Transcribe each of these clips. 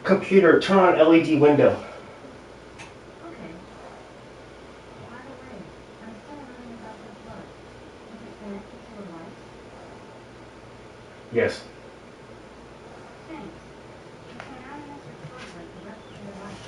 Computer, turn on LED window. Okay. By the way, I'm still learning about this book. Is it connected to a light? Yes. Thanks. If I add an extra flashlight, the rest of your life.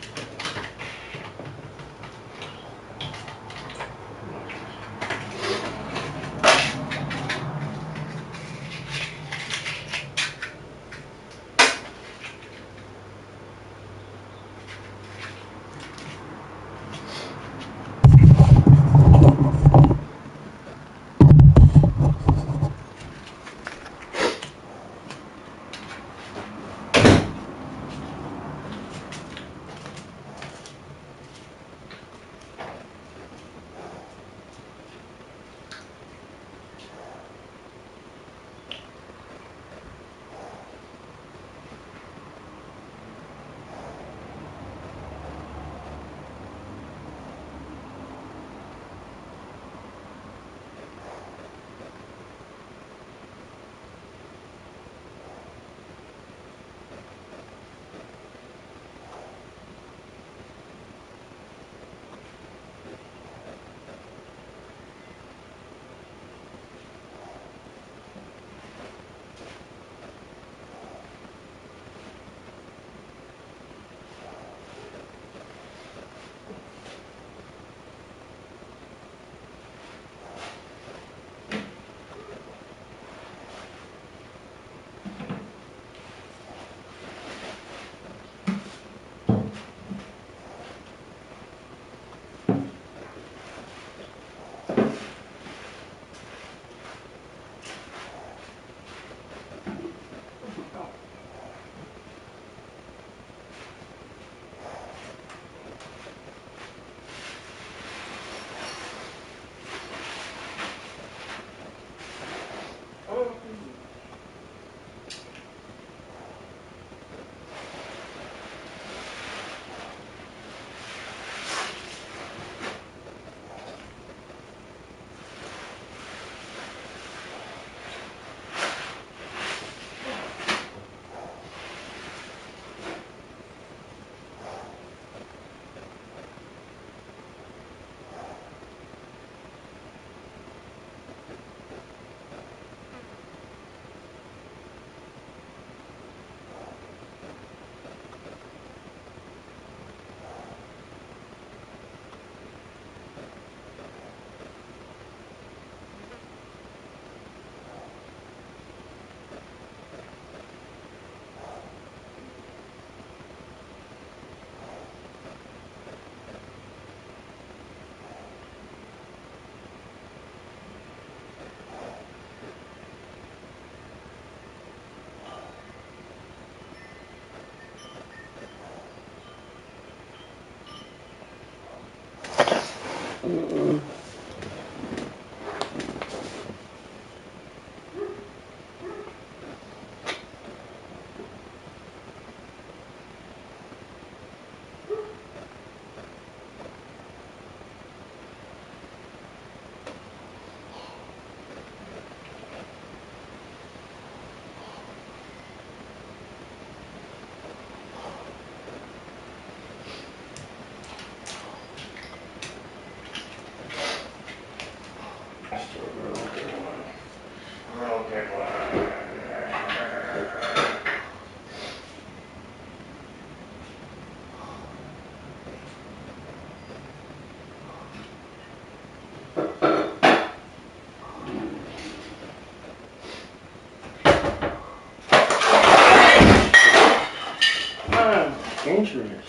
Dangerous.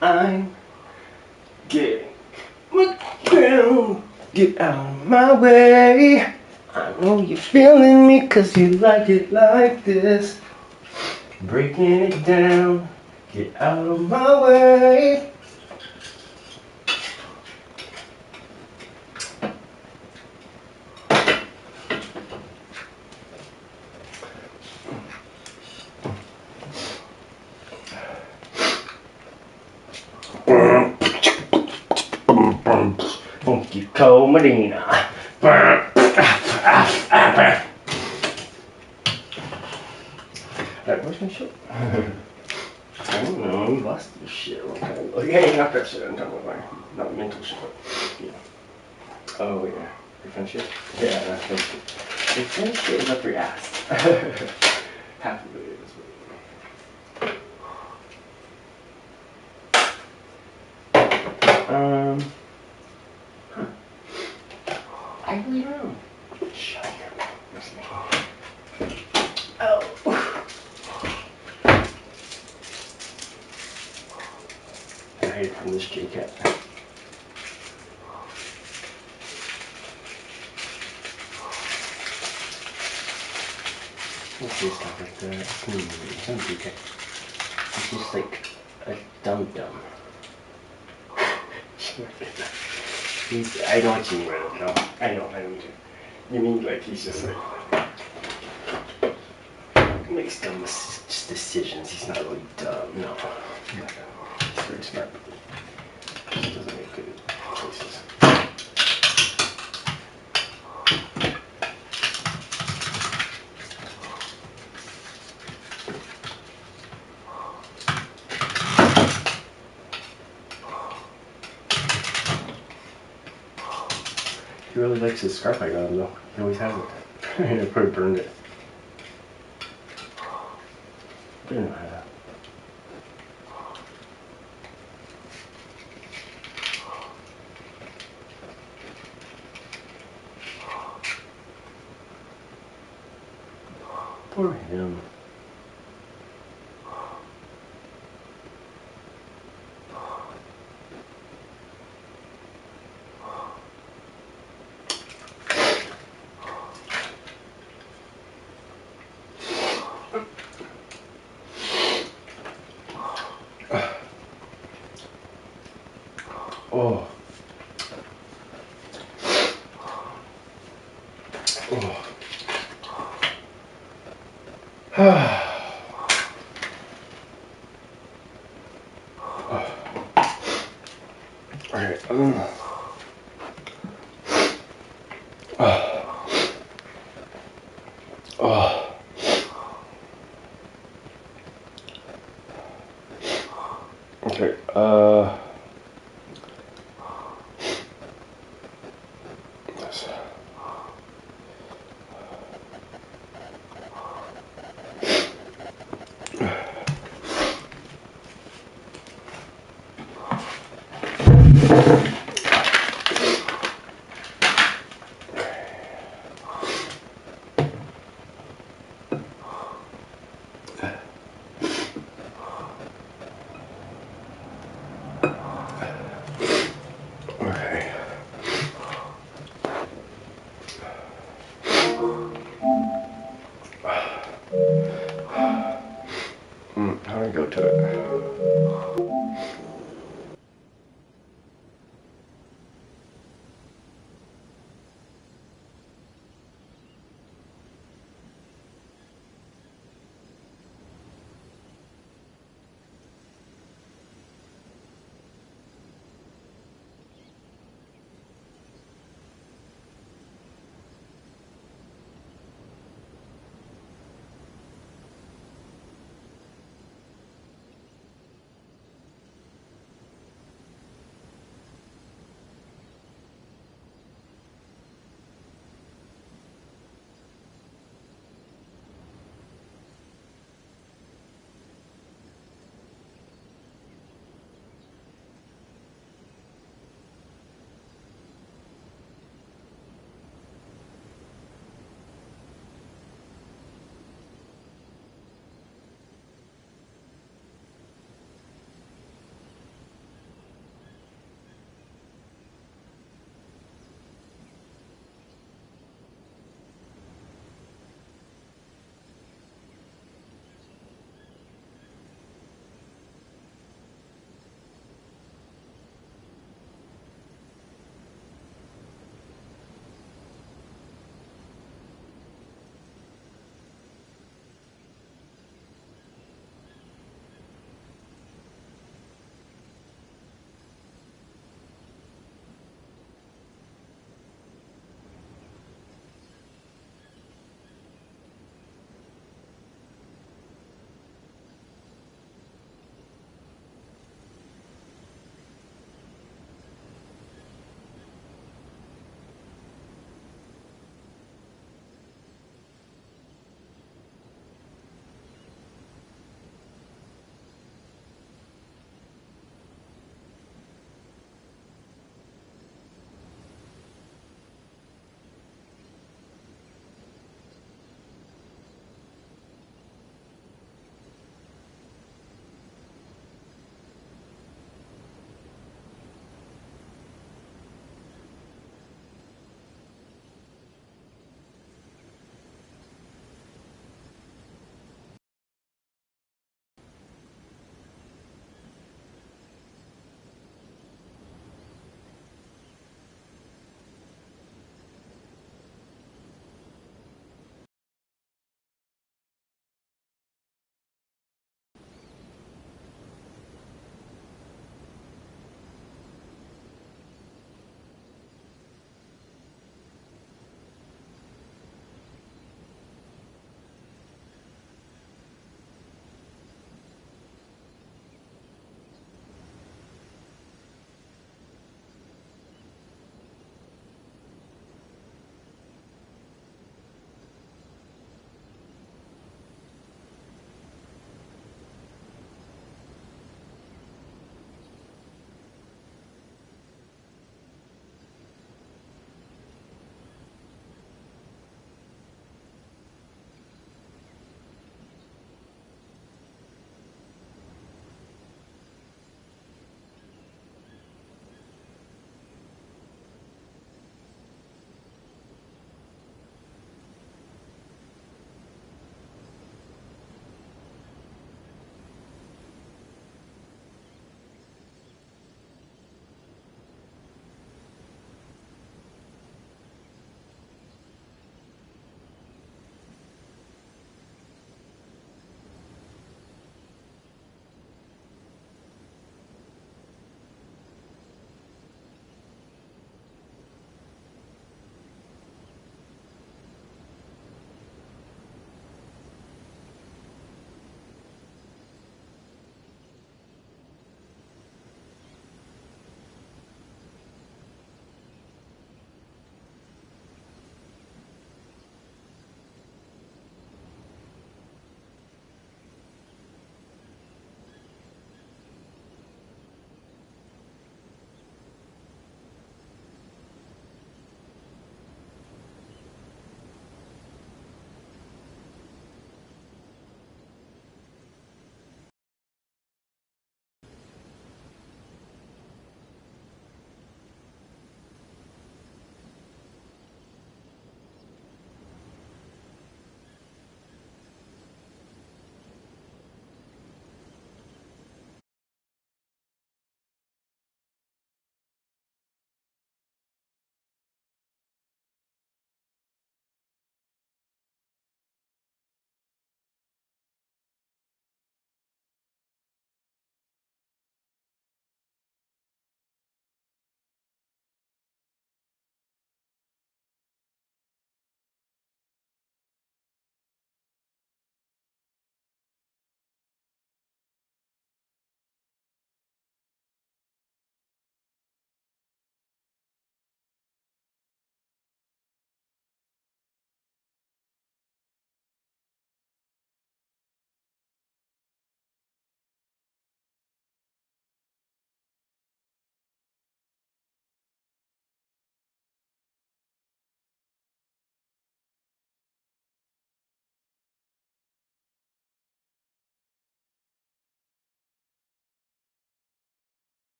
I'm getting down. Get out of my way. I know you're feeling me 'cause you like it like this. Breaking it down, get out of my way. Funky Cold Medina. Alright, where's my shit? I don't know, we lost this shit a long time ago. Yeah, not that shit, I'm talking about not mental shit, but, yeah. Oh, yeah. Defense shit? Yeah, that's good. Defense shit is up your ass. Half of it is. Huh. I really don't know. Shut your mouth. Oh. I hide from this J-Cat. Don't say stuff like that. Some J-Cat. He's just like a dum-dum. I know what you mean, right? No, I know what you mean. You mean like he's just like makes dumb decisions. He's not really dumb. No, he's very smart. He just doesn't make good choices. He really likes his scarf I got him though. He always has it. I probably burned it. I don't know how to. Poor him. Oh. Oh. Alright. Okay. Yes. Okay. How do I go to it?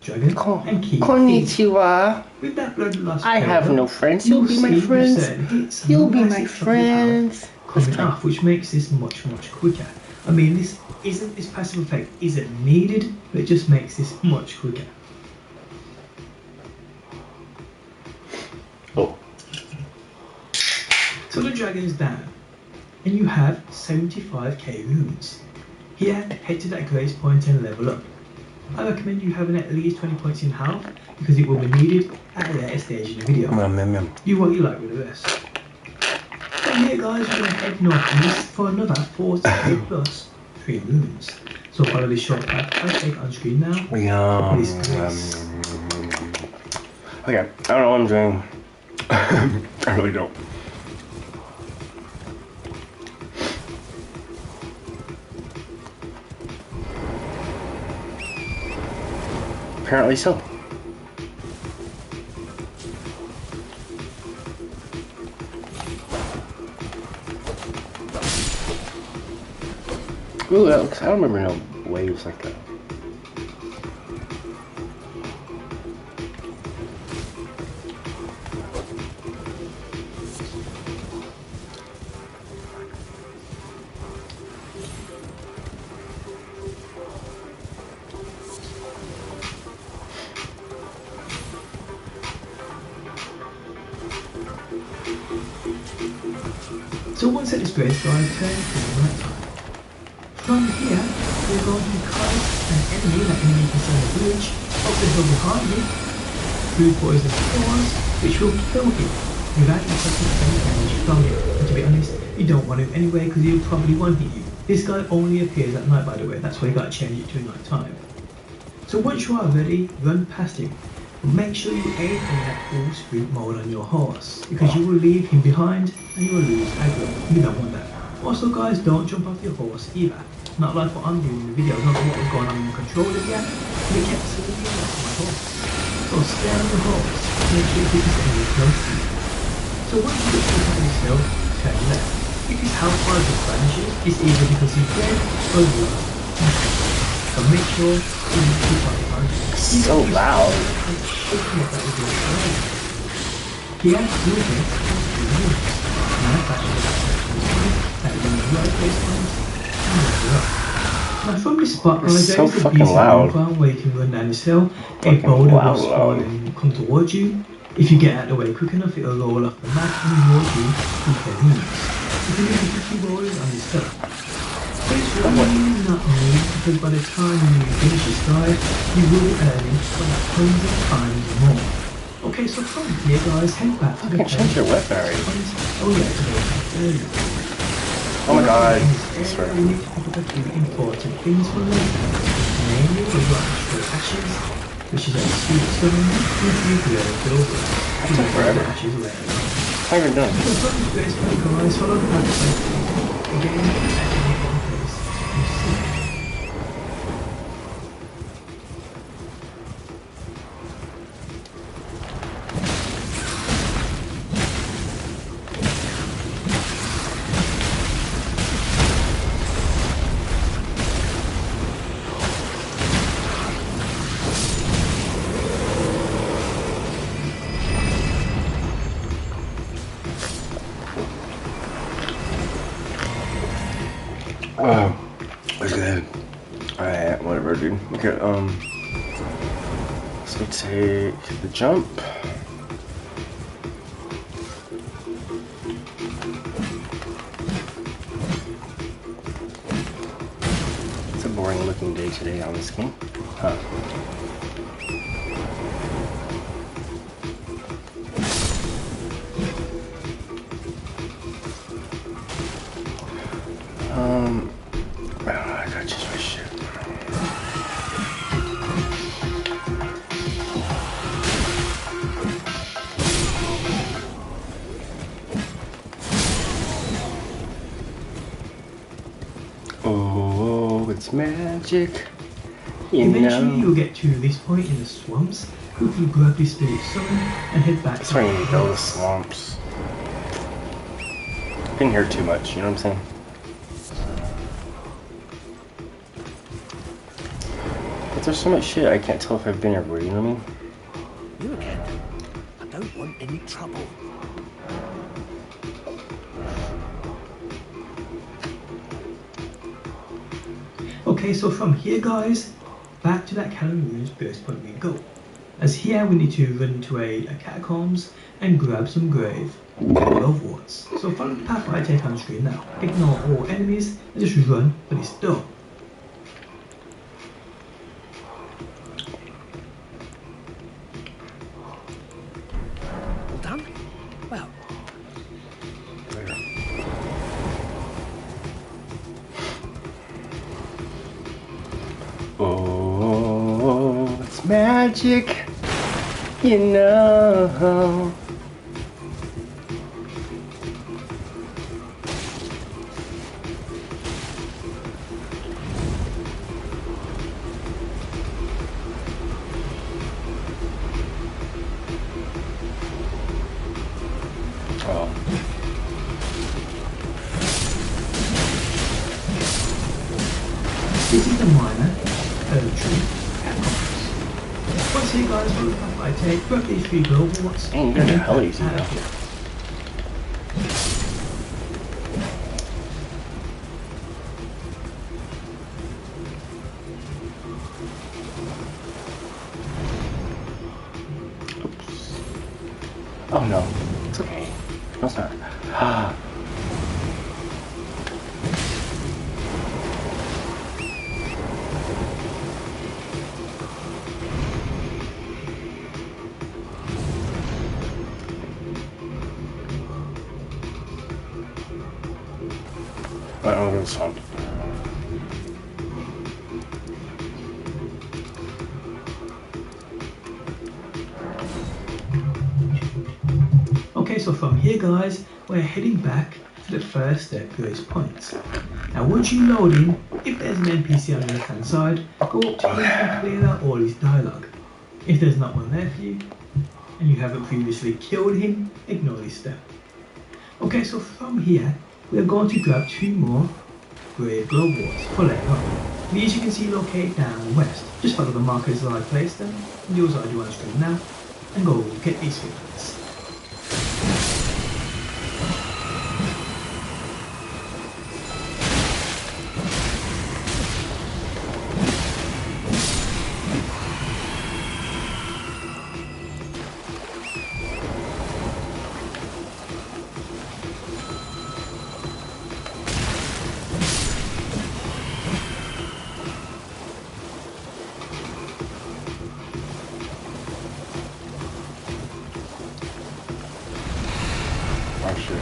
dragon and keep in. Konnichiwa. With that bloodlust I have power, no friends. you'll You'll be my see with friends. certain hits, You'll no be my massive trouble you have friends. coming off, which makes this much quicker. I mean, this passive effect isn't needed, but it just makes this much quicker. Oh. So the dragon is down, and you have 75k runes. Here, head to that grace point and level up. I recommend you having at least 20 points in health, because it will be needed at a later stage in the video. You what you like with the rest. From here guys, we're going to head northeast for another 40k plus 3 runes. So follow this short path I take on screen now. This grace. Okay, I don't know what I'm doing. I really don't. Apparently so. Ooh, that looks, I don't remember no waves like that. So once at this grace guys, turn to the right side. From here, we're going to cut an enemy that enemy can see on the bridge up the hill behind you. Food poison spores, which will kill him without you taking any damage from him. And to be honest, you don't want him anyway because he'll probably one-hit you. This guy only appears at night, by the way, that's why you got to change it to night time. So once you are ready, run past him. But make sure you aim in that full sprint mode on your horse, because you will leave him behind and you will lose aggro. You don't want that. Also guys, don't jump off your horse either. Not like what I'm doing in the video. I don't know what was going on in the controller yet, but it kept sitting next to my horse. So stay on the horse, make sure you keep this enemy close to you. So once you get to the top of this hill, turn left. If his health bar just vanishes, it's either because he's dead or you lost. So make sure you keep on the target. So loud. Here, you'll get 3 moves. Now that you're that you're in the right place points. Now from this spot, guys, there is a decent ground where you can run down this hill. A boulder will spawn and come towards you. If you get out of the way quick enough, it'll roll off the map and reward you with their moves. You can use the 50 boulders on this hill. But it's really not neat, because by the time you finish this guide, you will be earning like 100 times more. Okay, so from here guys, head back to the You can change your weapon already. Oh yeah, it's earlier. Oh my god. That's right. We need to pick up a few important things for later. Namely, the rock ashes, which is a sweet stone with nuclear building. That took forever. Ashes later. How are you done? So from the grace point guys, follow the path again at any one place you see. That's good. Alright, whatever, dude. Okay, let's go take the jump. It's a boring looking day today on this game. Huh. I gotta change my shit. Oh, it's magic. Eventually you'll get to this point in the swamps. Quickly grab this spirit summon and head back. That's where you need to go, the swamps. I've been here too much, you know what I'm saying? there's so much shit, I can't tell if I've been everywhere, you know what I mean? You again? I don't want any trouble. Okay, so from here guys, back to that Calamarine's burst point we go. As here we need to run into a catacombs and grab some grave of wards. So follow the path I take on screen now. Ignore all enemies and just run for this door. All done? Well, Oh, it's magic, you know. Oh. This is the minor tree catacombs. Once here guys, follow the path I take, grab these 3 global wards. Dang, you're the hell easy now. Oh no, it's okay. No, it's not. Ah. I don't know the sound. Okay, so from here guys, we're heading back to the first step grace points. Now once you load in, if there's an NPC on the left hand side, go up to him and clear out all his dialogue. If there's not one there for you, and you haven't previously killed him, ignore this step. Okay, so from here, we are going to grab 2 more grave glow wards for later on. These you can see located down west. Just follow the markers that I placed them, and do as I do on screen now, and go get these things. Oh shit.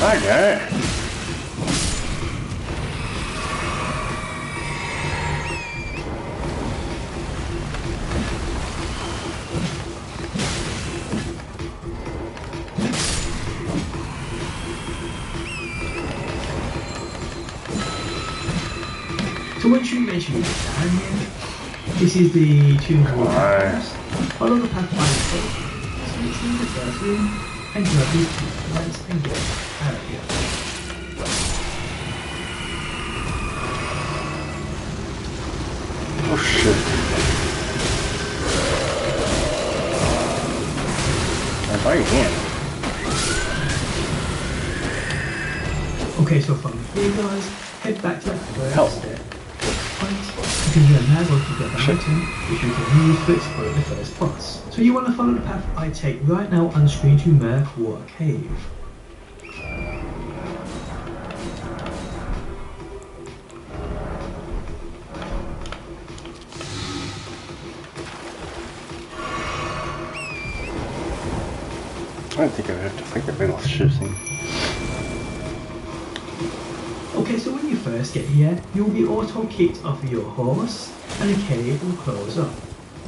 I got it. So once you make sure you get down here, this is the tomb hall. Follow the path by the foot. So it's in the first room, and grab these 2 plants and get out of here. Oh shit. I thought you can. Okay, so from here guys, head back to that first Help. step. You can now go to the item, which you can use to explore the first boss. So you want to follow the path I take right now on the screen to Murkwater Cave. I don't think I have to fight that big old shit thing. Okay, so when you first get here, you will be auto-kicked off of your horse, and the cave will close up.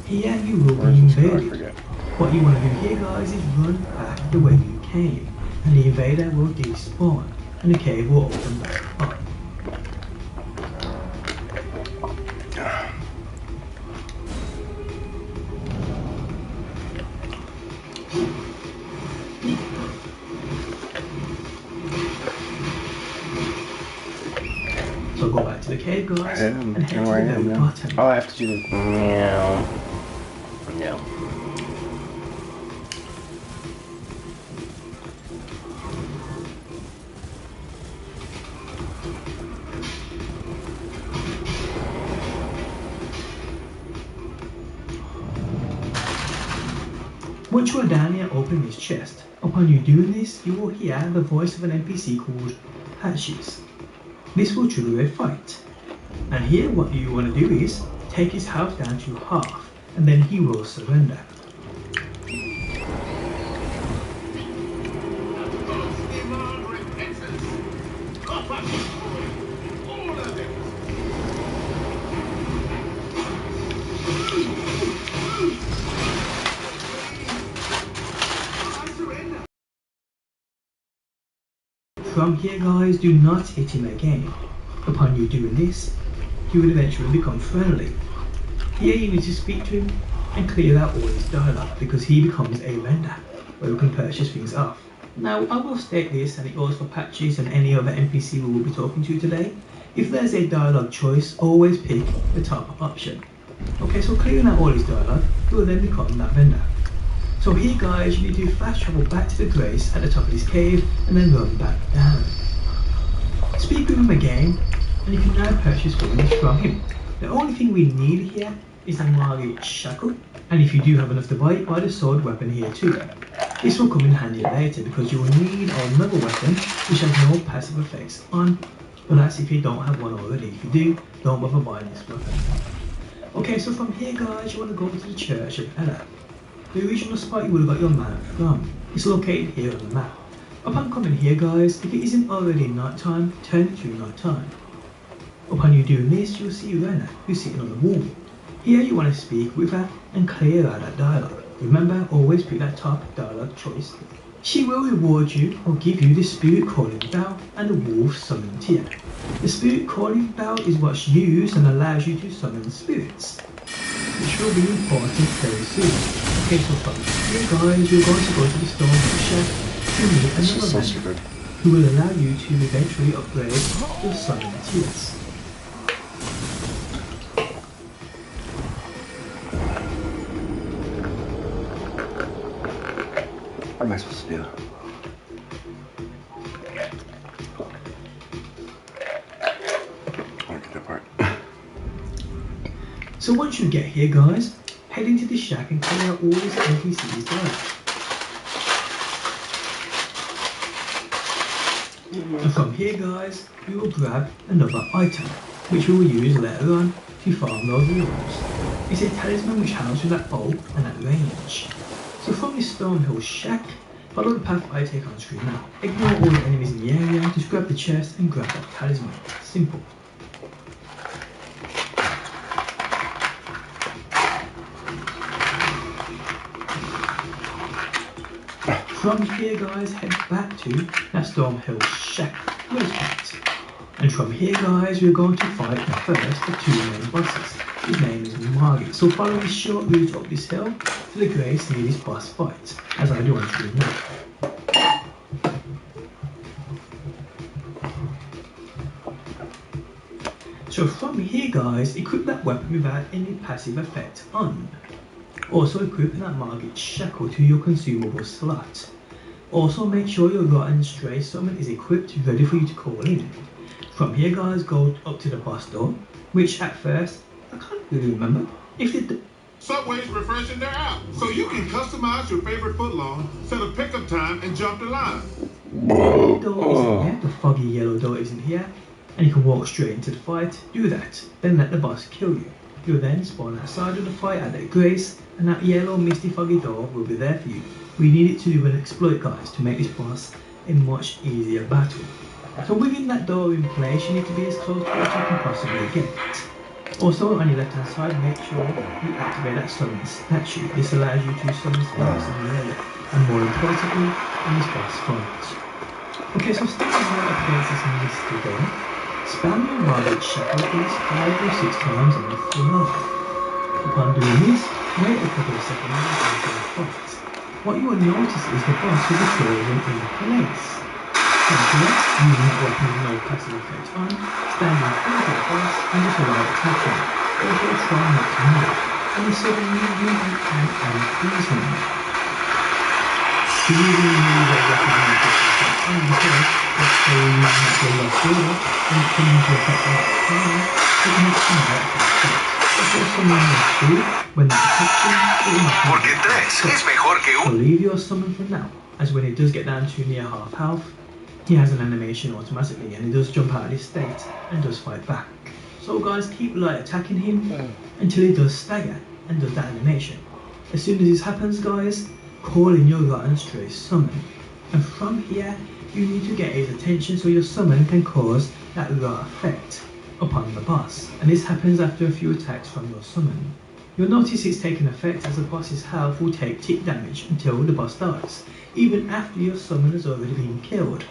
Here you will be invaded. What you want to do here guys is run back the way you came, and the invader will despawn, and the cave will open back up. So go back to the cave, guys, and head to the Where I very am now. bottom. Oh, I have to do the meow. No. Once you are down here, open this chest. Upon you doing this, you will hear the voice of an NPC called Patches. This will trigger a fight. And here what you want to do is take his health down to half, and then he will surrender. From here, guys, do not hit him again. Upon you doing this, he will eventually become friendly. Here you need to speak to him and clear out all his dialogue because he becomes a vendor where you can purchase things off. Now I will state this, and it goes for Patches and any other NPC we will be talking to today. If there's a dialogue choice, always pick the top option. Okay, so clearing out all his dialogue, he will then become that vendor. So here, guys, you need to fast travel back to the Grace at the top of this cave and then run back down. Speak with him again, and you can now purchase things from him. The only thing we need here is the Mari Shackle, and if you do have enough to buy the sword weapon here too. This will come in handy later because you will need another weapon which has no passive effects on, but that's if you don't have one already. If you do, don't bother buying this weapon. Okay, so from here, guys, you want to go to the Church of Ella. The original spot you would have got your map from. It's located here on the map. Upon coming here, guys, if it isn't already night time, turn it to night time. Upon you doing this, you'll see Rena, who's sitting on the wall. Here you want to speak with her and clear out that dialogue. Remember, always pick that top dialogue choice. She will reward you or give you the Spirit Calling Bell and the Wolf Summon Tier. The Spirit Calling Bell is what's used and allows you to summon spirits, which will be important very soon. Okay, so from here, guys, you're going to go to the store shack to meet another vendor who will allow you to eventually upgrade your summon tiers. What am I supposed to do? I want to get that part. So once you get here, guys, head into the shack and clear out all these NPCs down. And from here, guys, we will grab another item, which we will use later on to farm those rewards. It's a talisman which helps with that bow and that range. So from this Stonehill shack, follow the path I take on screen now. Ignore all the enemies in the area, just grab the chest and grab that talisman. Simple. From here, guys, head back to that Stonehill shack where it's packed. And from here, guys, we're going to fight the two main bosses. His name is Margit. So follow this short route up this hill to the Grace near this boss fight, as I do on screen now. So from here, guys, equip that weapon without any passive effect on. Also equip that Margit shackle to your consumable slot. Also make sure your Rotten Stray summon is equipped ready for you to call in. From here, guys, go up to the boss door, which at first I can't really remember if it. Subway's refreshing their app, so you can customize your favorite footlong, set a pickup time, and jump the line. The door isn't here, the foggy yellow door isn't here, and you can walk straight into the fight. Do that, then let the boss kill you. You'll then spawn outside of the fight at the Grace, and that yellow misty foggy door will be there for you. We need it to do an exploit, guys, to make this boss a much easier battle. So within that door in place, you need to be as close to it as you can possibly get. Also, on your left hand side, make sure you activate that summon statue. This allows you to summon spirits in the area, and more importantly, in this boss fight. Okay, so starting right up against this misty door, spam your Margit shackle at least 5 or 6 times on the floor. Upon doing this, wait a couple of seconds until the fight. What you will notice is the boss will be frozen in place. So here, using that weapon with no passive effect on, stand in front of the boss and just allow attacking. Also try not to move, and he suddenly movement and freeze him. The reason we move that weapon with no passive effect on is because let's say we use that for lost order and it comes into effect on that time, it makes some direct effect. Before someone is free, when that attacks him, it will not Porque 3 es mejor que so leave your summon for now, as when it does get down to near half health, he has an animation automatically and he does jump out of his state and does fight back. So guys, keep light attacking him until he does stagger and does that animation. As soon as this happens guys, call in your rotten stray summon. And from here, you need to get his attention so your summon can cause that raw effect upon the boss. And this happens after a few attacks from your summon. You'll notice it's taking effect as the boss's health will take tick damage until the boss dies, even after your summon has already been killed.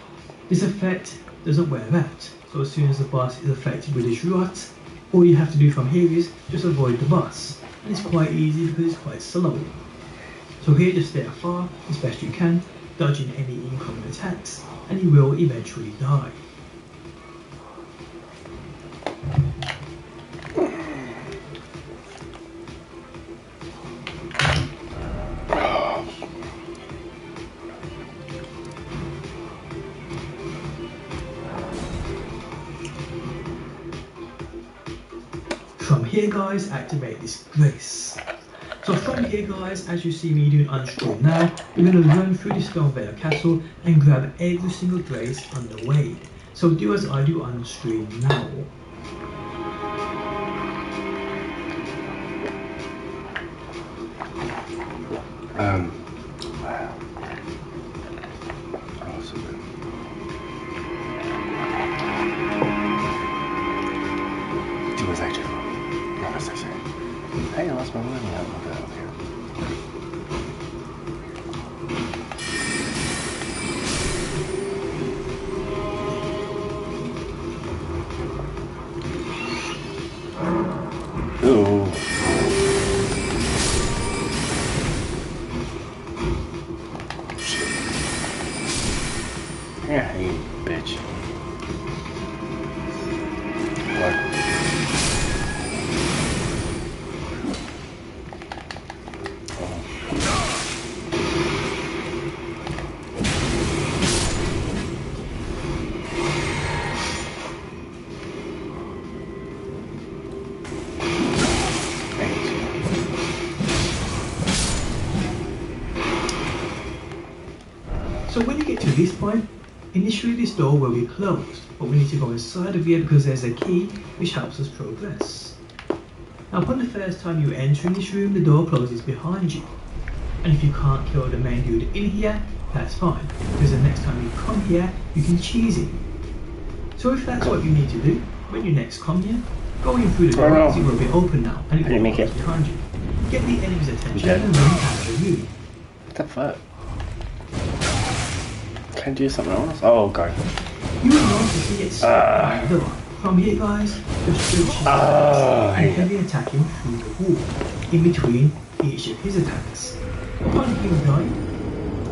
This effect doesn't wear out, so as soon as the boss is affected with his rot, all you have to do from here is just avoid the boss, and it's quite easy because it's quite slow. So here just stay afar as best you can, dodging any incoming attacks, and you will eventually die. From here guys, activate this grace. So from here guys, as you see me doing on screen now, we're going to run through the Stonevale Castle and grab every single grace on the way. So do as I do on screen now. Do as I do. Not as I say. Hey, I lost my money. I don't know that over here. Ooh. Yeah, you bitch. What? So when you get to this point, initially this door will be closed, but we need to go inside of here because there's a key which helps us progress. Now upon the first time you enter in this room, the door closes behind you. And if you can't kill the main dude in here, that's fine, because the next time you come here, you can cheese it. So if that's what you need to do, when you next come here, go in through the door because it will be open now, and it will close behind you. Get the enemy's attention and run out of the room. What the fuck? Can I do something else? Oh, God. You will notice he gets stuck by the door. From here, guys, just reach and heavy attacking through the wall, in between each of his attacks. Upon him dying,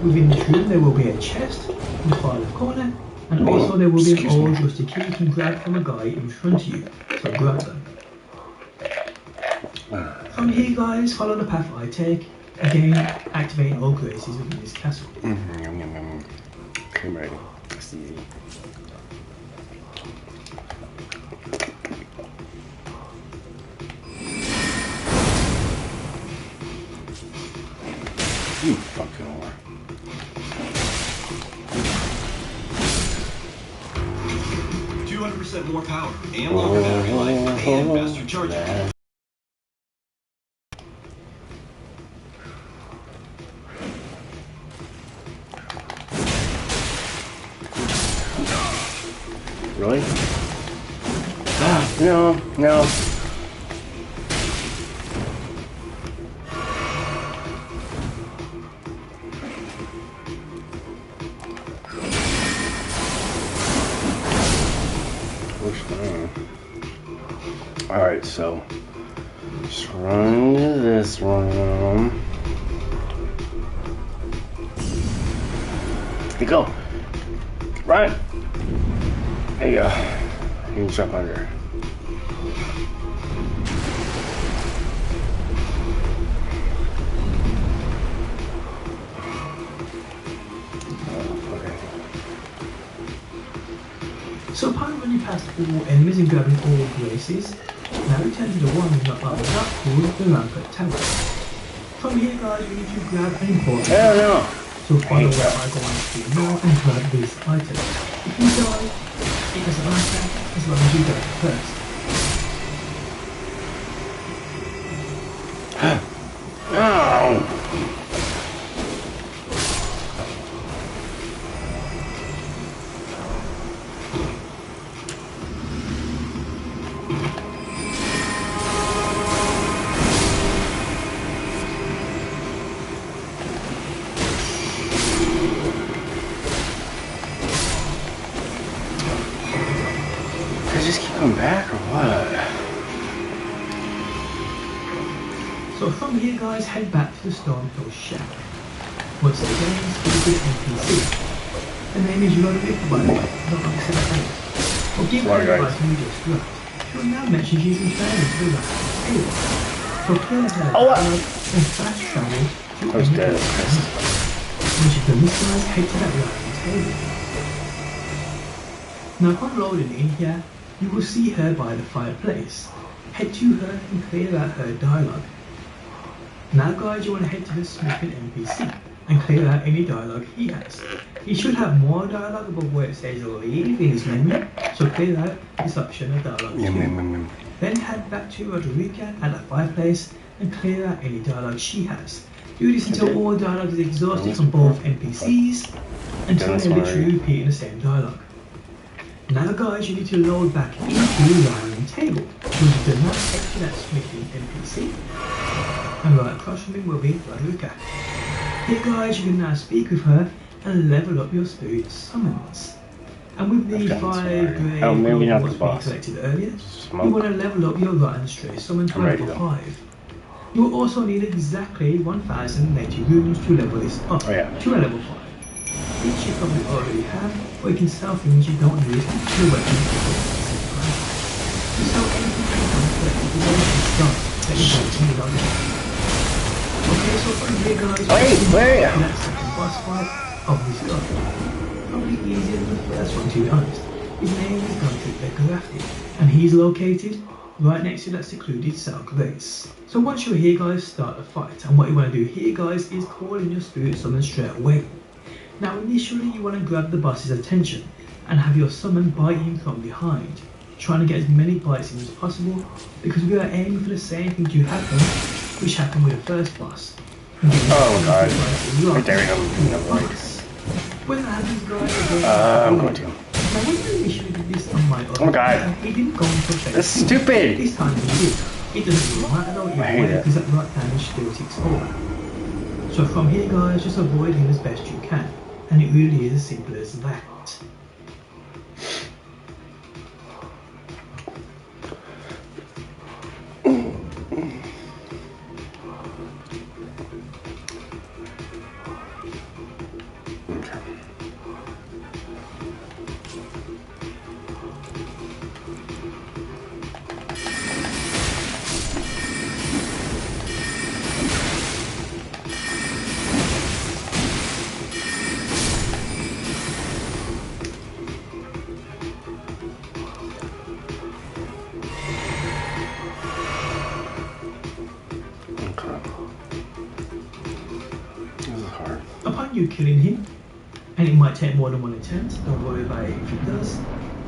within this room there will be a chest in the far left corner, and also there will be an old rusty key you can grab from a guy in front of you, so grab them. From here, guys, follow the path I take, again activating all graces within this castle. Okay, I'm ready. It's easy. You fucking whore. 200% more power and longer battery life and faster charging. Really? No, no. Alright, so just run to this room. There you go. Run! There you go. You can jump under. So upon running past all enemies and grabbing all graces, now return to the one not up called the Rampart Tower. From here guys, we need to grab an important Hell no! So follow where I go on screen now and grab this item. If you die, it doesn't matter as long as you get it first. Oh! Just keep coming back or what? So from here guys, head back to the Stormhill Shack. Once again, speak with NPC. The name is Roderick, by the way, not like I said that. Well, give her advice and you just grabbed. She will now mention she's in training to the last table. So clear her and fast travel to any place. Once you've done this guys, head to that round table. Now upon loading in here, you will see her by the fireplace. Head to her and clear out her dialogue. Now guys, you want to head to the smithing NPC and clear out any dialogue he has. He should have more dialogue above where it says leave in his menu, so clear out this option of dialogue too. Then head back to Roderica at the fireplace and clear out any dialogue she has. Do this until all dialogue is exhausted from both NPCs, until they're literally repeating the same dialogue. Now guys, you need to load back into the round table, because you do not head to that smithing NPC. And right across from him will be Roderica. Here guys, you can now speak with her and level up your spirit summons. And with the 5 grey ones we collected earlier, you want to level up your rotten stray summon to level 5. You will also need exactly 1080 runes to level this up to a level 5. Each you probably already have, or you can sell things you don't need to the weapon. You sell anything you can collect the way you start that you don't need on it. Okay, so from here guys, that's the boss fight of this guy. Probably easier than the first one to be honest. His name is Guntrick the Grafted, and he's located right next to that secluded cell grace. So once you're here guys, start the fight, and what you want to do here guys is call in your spirit summon straight away. Now initially you want to grab the boss's attention and have your summon bite him from behind, trying to get as many bites in as possible, because we are aiming for the same thing to happen which happened with the first boss. Oh god, I dare him. When that happens guys, I'm going to. Now when you initially did this on my own, oh god, it didn't go into effect. That's stupid! This time it did. It doesn't really matter though, because that right damage still ticks over. So from here guys, just avoid him as best you can. And it really is as simple as that. Upon you killing him, and it might take more than one attempt, don't worry about it if it does,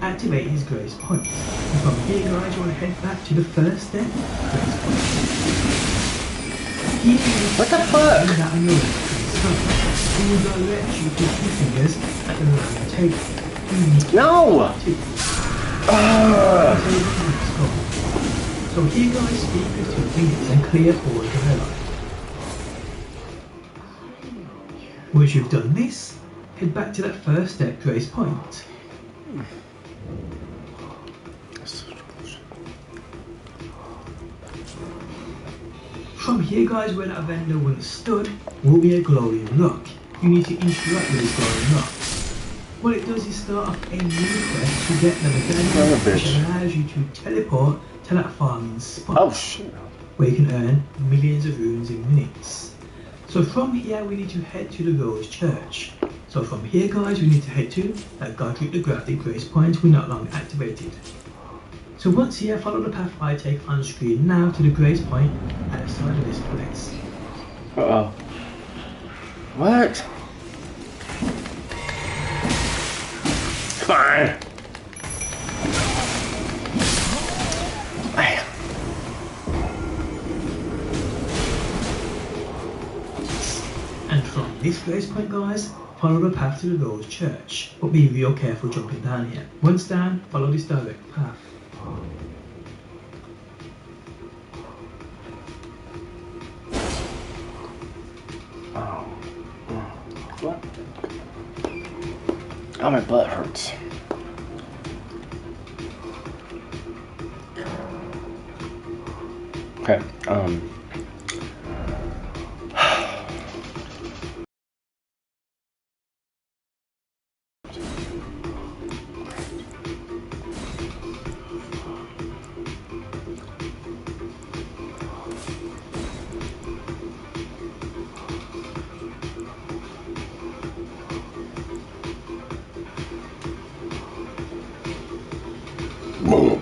activate his grace point. And from here guys, you want to head back to the first step, grace point. What the fuck? That on your left, he will direct you to 2 fingers at the round table. No! So here guys, speak with 2 fingers and clear all the dialogue. Once you've done this, head back to that first step grace point. From here guys, where that vendor once stood will be a glowing rock. You need to interact with this glowing rock. What it does is start off a new quest to get level 30, Son of a which bitch. allows you to teleport to that farming spot. Oh shit. Where you can earn millions of runes in minutes. So from here we need to head to the Rose Church. So from here guys we need to head to that Godric the Graphic Grace Point we not long activated. So once here, follow the path I take on screen now to the Grace Point at the side of this place. Uh-oh. What? Come on. And from this Grace Point guys, follow the path to the Rose Church, but be real careful jumping down here. Once down, follow this direct path. Oh. What? Oh, my butt hurts. Okay,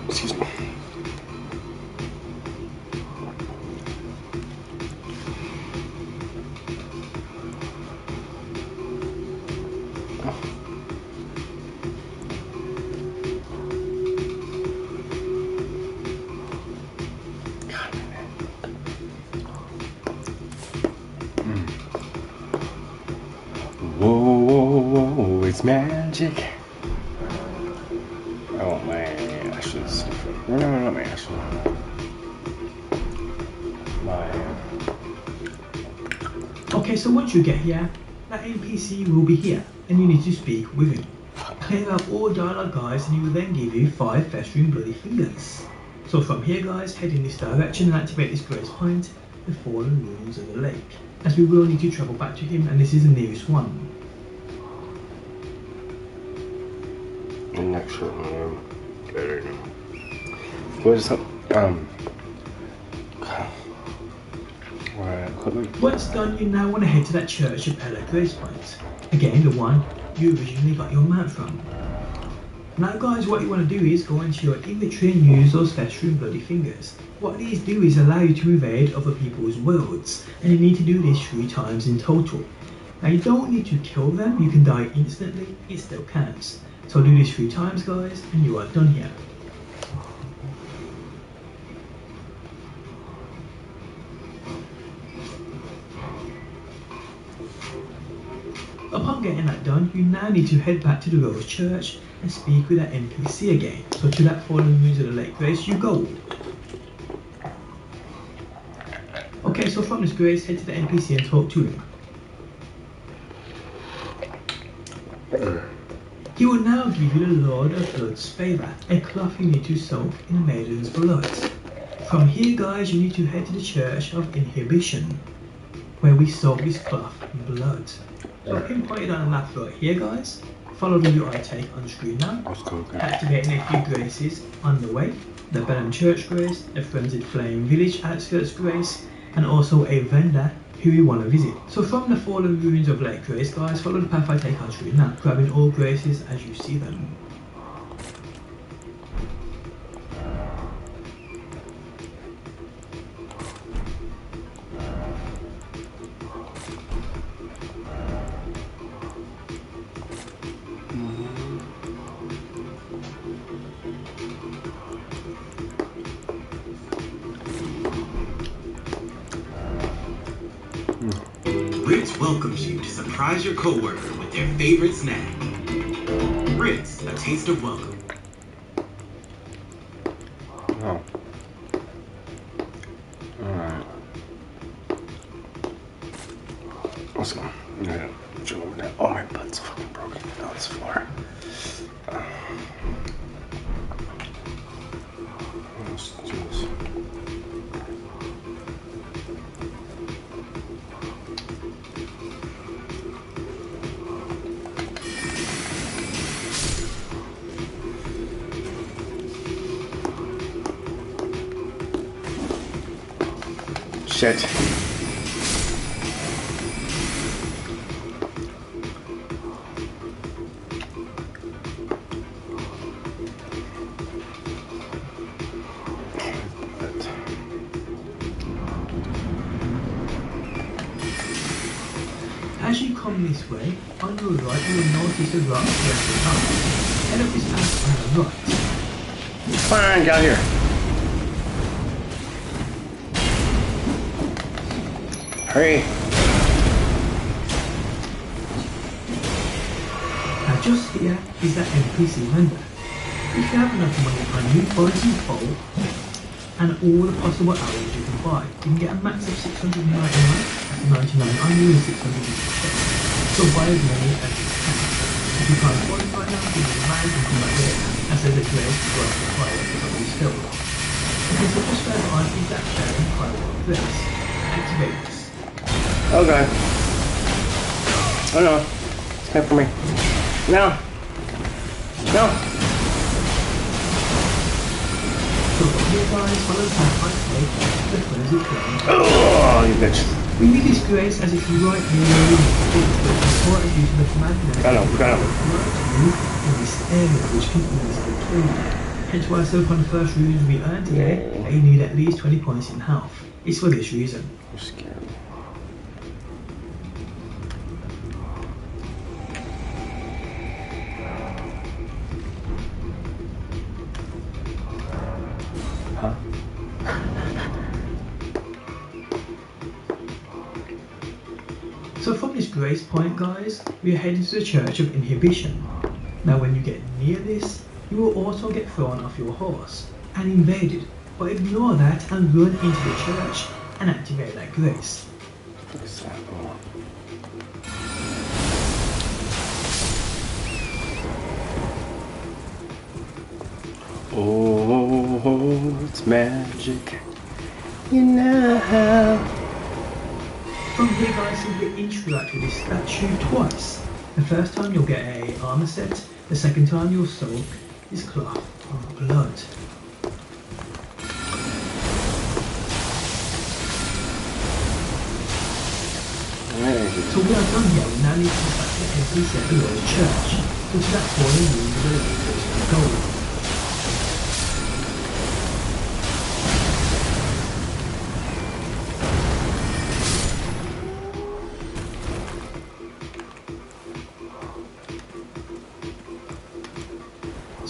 excuse me. Whoa, whoa, whoa, it's magic. I want my ashes. No, not my ashes. Okay, so once you get here, that NPC will be here, and you need to speak with him. Clear out all dialogue guys, and he will then give you 5 festering bloody fingers. So from here guys, head in this direction and activate this Grace Point, the fallen ruins of the lake, as we will need to travel back to him, and this is the nearest one. The next one, better know. What is up? Once done, you now want to head to that church of Ella Grace Point. Again, the one you originally got your mount from. Now guys, what you want to do is go into your inventory and use those festering bloody fingers. What these do is allow you to invade other people's worlds, and you need to do this 3 times in total. Now you don't need to kill them, you can die instantly, it still counts. So do this 3 times guys, and you are done here. Upon getting that done, you now need to head back to the Rose Church and speak with that NPC again. So to that fallen ruins of the Lake Grace you go. Okay, so from this Grace, head to the NPC and talk to him. He will now give you the Lord of Blood's favour, a cloth you need to soak in a maiden's blood. From here guys, you need to head to the Church of Inhibition, where we soak this cloth in blood. So pinpointed on the map right here guys, follow the route I take on screen now, activating a few graces on the way, the Benham Church Grace, the Frenzied Flame Village Outskirts Grace, and also a vendor who we want to visit. So from the fallen ruins of Lake Grace guys, follow the path I take on screen now, grabbing all graces as you see them. Ritz welcomes you to surprise your coworker with their favorite snack. Ritz, a taste of welcome. Oh. Alright. Let's go. Yeah, jump over there. Oh, my butt's fucking broken. Now it's floor. Let's do this. shit. As you come this way, on your right you will notice a rock resting up. Head up this path on the right. Fine, get out here. Hurry. Now just here is that NPC vendor. If you have enough money on you, buy some coal and all the possible arrows you can buy. You can get a max of 699, that's 99 on you and 600 so buy as many as you can. If you can't afford it right now, you can buy and come back later. As a great worth the fire is always still. Okay, so just further on is that sharing fire of this. Activate this. Okay. Oh no. It's time for me. No. No. So from here guys, follow the path I take, the furnace is going. Oh, you bitch. We use this grace as it's right near the room, before it uses the command Got him. in this area which can easily kill you. Hence why so upon the first runes we earned today, they need at least 20 points in health. It's for this reason. You're scared. Huh? So from this grace point guys, we are heading to the Church of Inhibition. Now when you get near this, you will also get thrown off your horse and invaded, but ignore that and run into the church and activate that grace. Oh, it's magic. You know. From here guys, simply interact with this statue twice. The first time you'll get a armor set, the second time you'll soak this cloth of blood. So we are done here, we now need to go back to the NPC at the Lord's Church. So to that point, we use the resource and gold.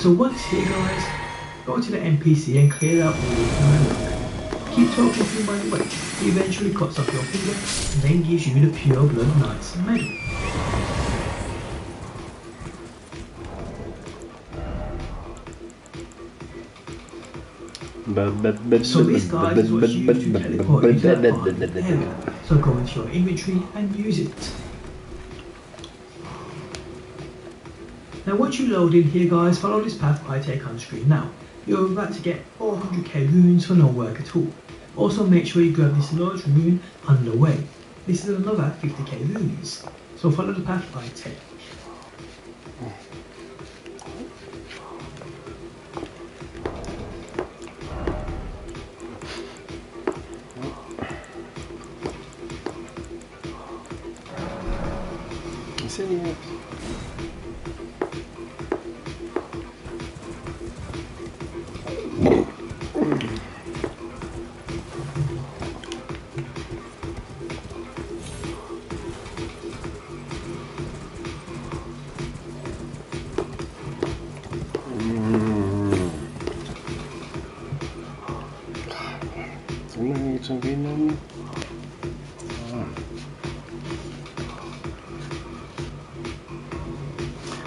So once here guys, go to the NPC and clear out all your dialogue. Keep talking to him by the way, he eventually cuts off your finger and then gives you the Pure Blood Knight's medal. So this guide is what's used to teleport you to that part of the area. So go into your inventory and use it. Now once you load in here guys, follow this path I take on screen now. You're about to get 400k runes for no work at all. Also make sure you grab this large rune on the way. This is another 50k runes. So follow the path I take.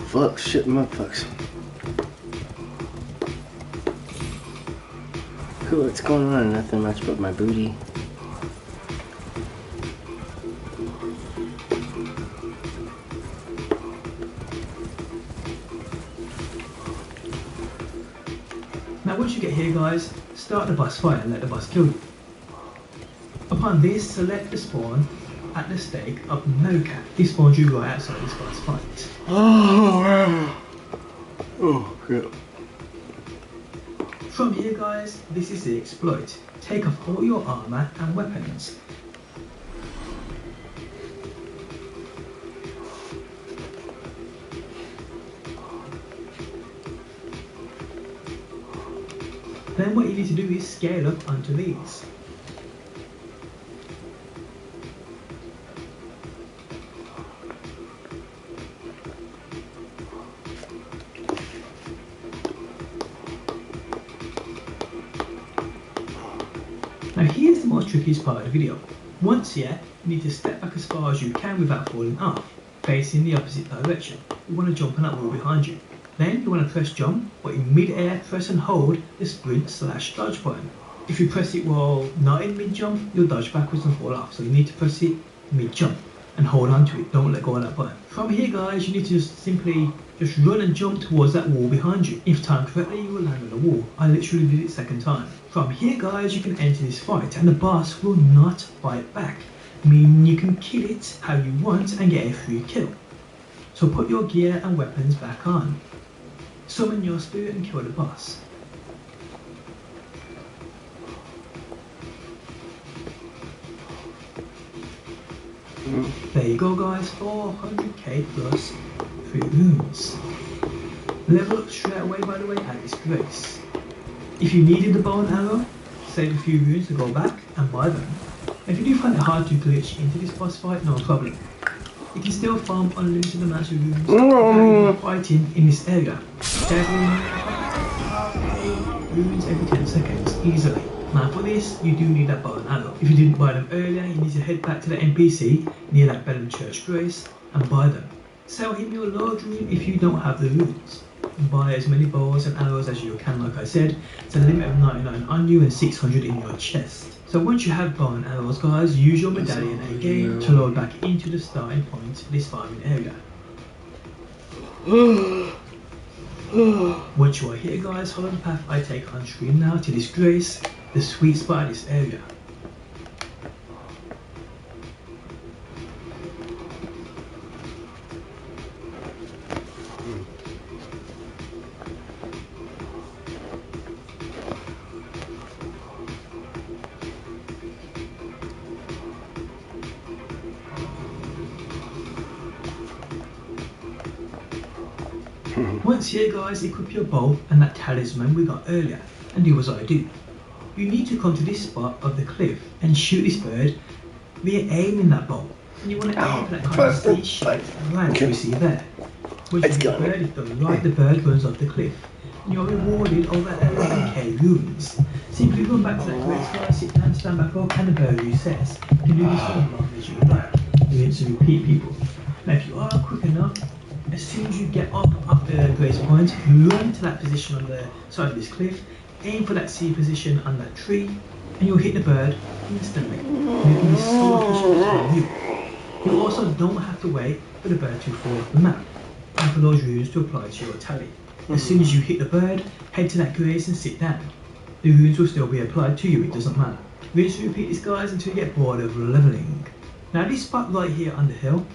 Fuck, shit, motherfuckers. Cool, what's going on? Nothing much but my booty. Now once you get here guys, start the boss fight and let the boss kill you. Upon this, select the spawn at the stake of Mocha. This spawns you right outside this boss fight. Oh, wow. Oh, yeah. From here guys, this is the exploit. Take off all your armour and weapons. Then what you need to do is scale up onto these. Now here's the most trickiest part of the video. Once here, you need to step back as far as you can without falling off, facing the opposite direction. You want to jump on that wall behind you. Then you want to press jump, but in mid-air press and hold the sprint/dodge button. If you press it while not in mid-jump, you'll dodge backwards and fall off, so you need to press it mid-jump and hold on to it, don't let go of that button. From here guys, you need to simply just run and jump towards that wall behind you. If timed correctly, you will land on the wall. I literally did it second time. From here guys, you can enter this fight and the boss will not fight back, meaning you can kill it how you want and get a free kill. So put your gear and weapons back on. Summon your spirit and kill the boss. There you go guys, 400k plus 3 runes. Level up straight away by the way at this place. If you needed the bow and arrow, save a few runes to go back and buy them. If you do find it hard to glitch into this boss fight, no problem. You can still farm unlimited amounts of runes without even fighting in this area. Runes every 10 seconds, easily. Now for this, you do need that bow and arrow. If you didn't buy them earlier, you need to head back to the NPC near that Bellum Church Grace and buy them. Sell him your Lord rune if you don't have the runes. Buy as many bows and arrows as you can, like I said. It's a limit of 99 on you and 600 in your chest. So once you have bow and arrows guys, use your medallion again to load back into the starting point of this farming area. Once you are here guys, follow the path I take on screen now to this grace, the sweet spot of this area. Once here guys, equip your bow and that talisman we got earlier and do as I do. You need to come to this spot of the cliff and shoot this bird via aiming that bow. And you want to aim for that kind of steep shape around you see there. Once the bird is done right, the bird runs off the cliff. And you're rewarded over 11k runes. Simply run back to that great sky, sit down, stand back up, and the bird resets. You can do this for as long as you like. You need to repeat people. Now if you are quick enough, as soon as you get up the grace point, run to that position on the side of this cliff, aim for that C position on that tree, and you'll hit the bird instantly. Making this so efficient for you. You also don't have to wait for the bird to fall off the map, and for those runes to apply to your tally. As soon as you hit the bird, head to that grace and sit down. The runes will still be applied to you, it doesn't matter. Rinse and repeat this guys until you get bored of leveling. Now this spot right here on the hill,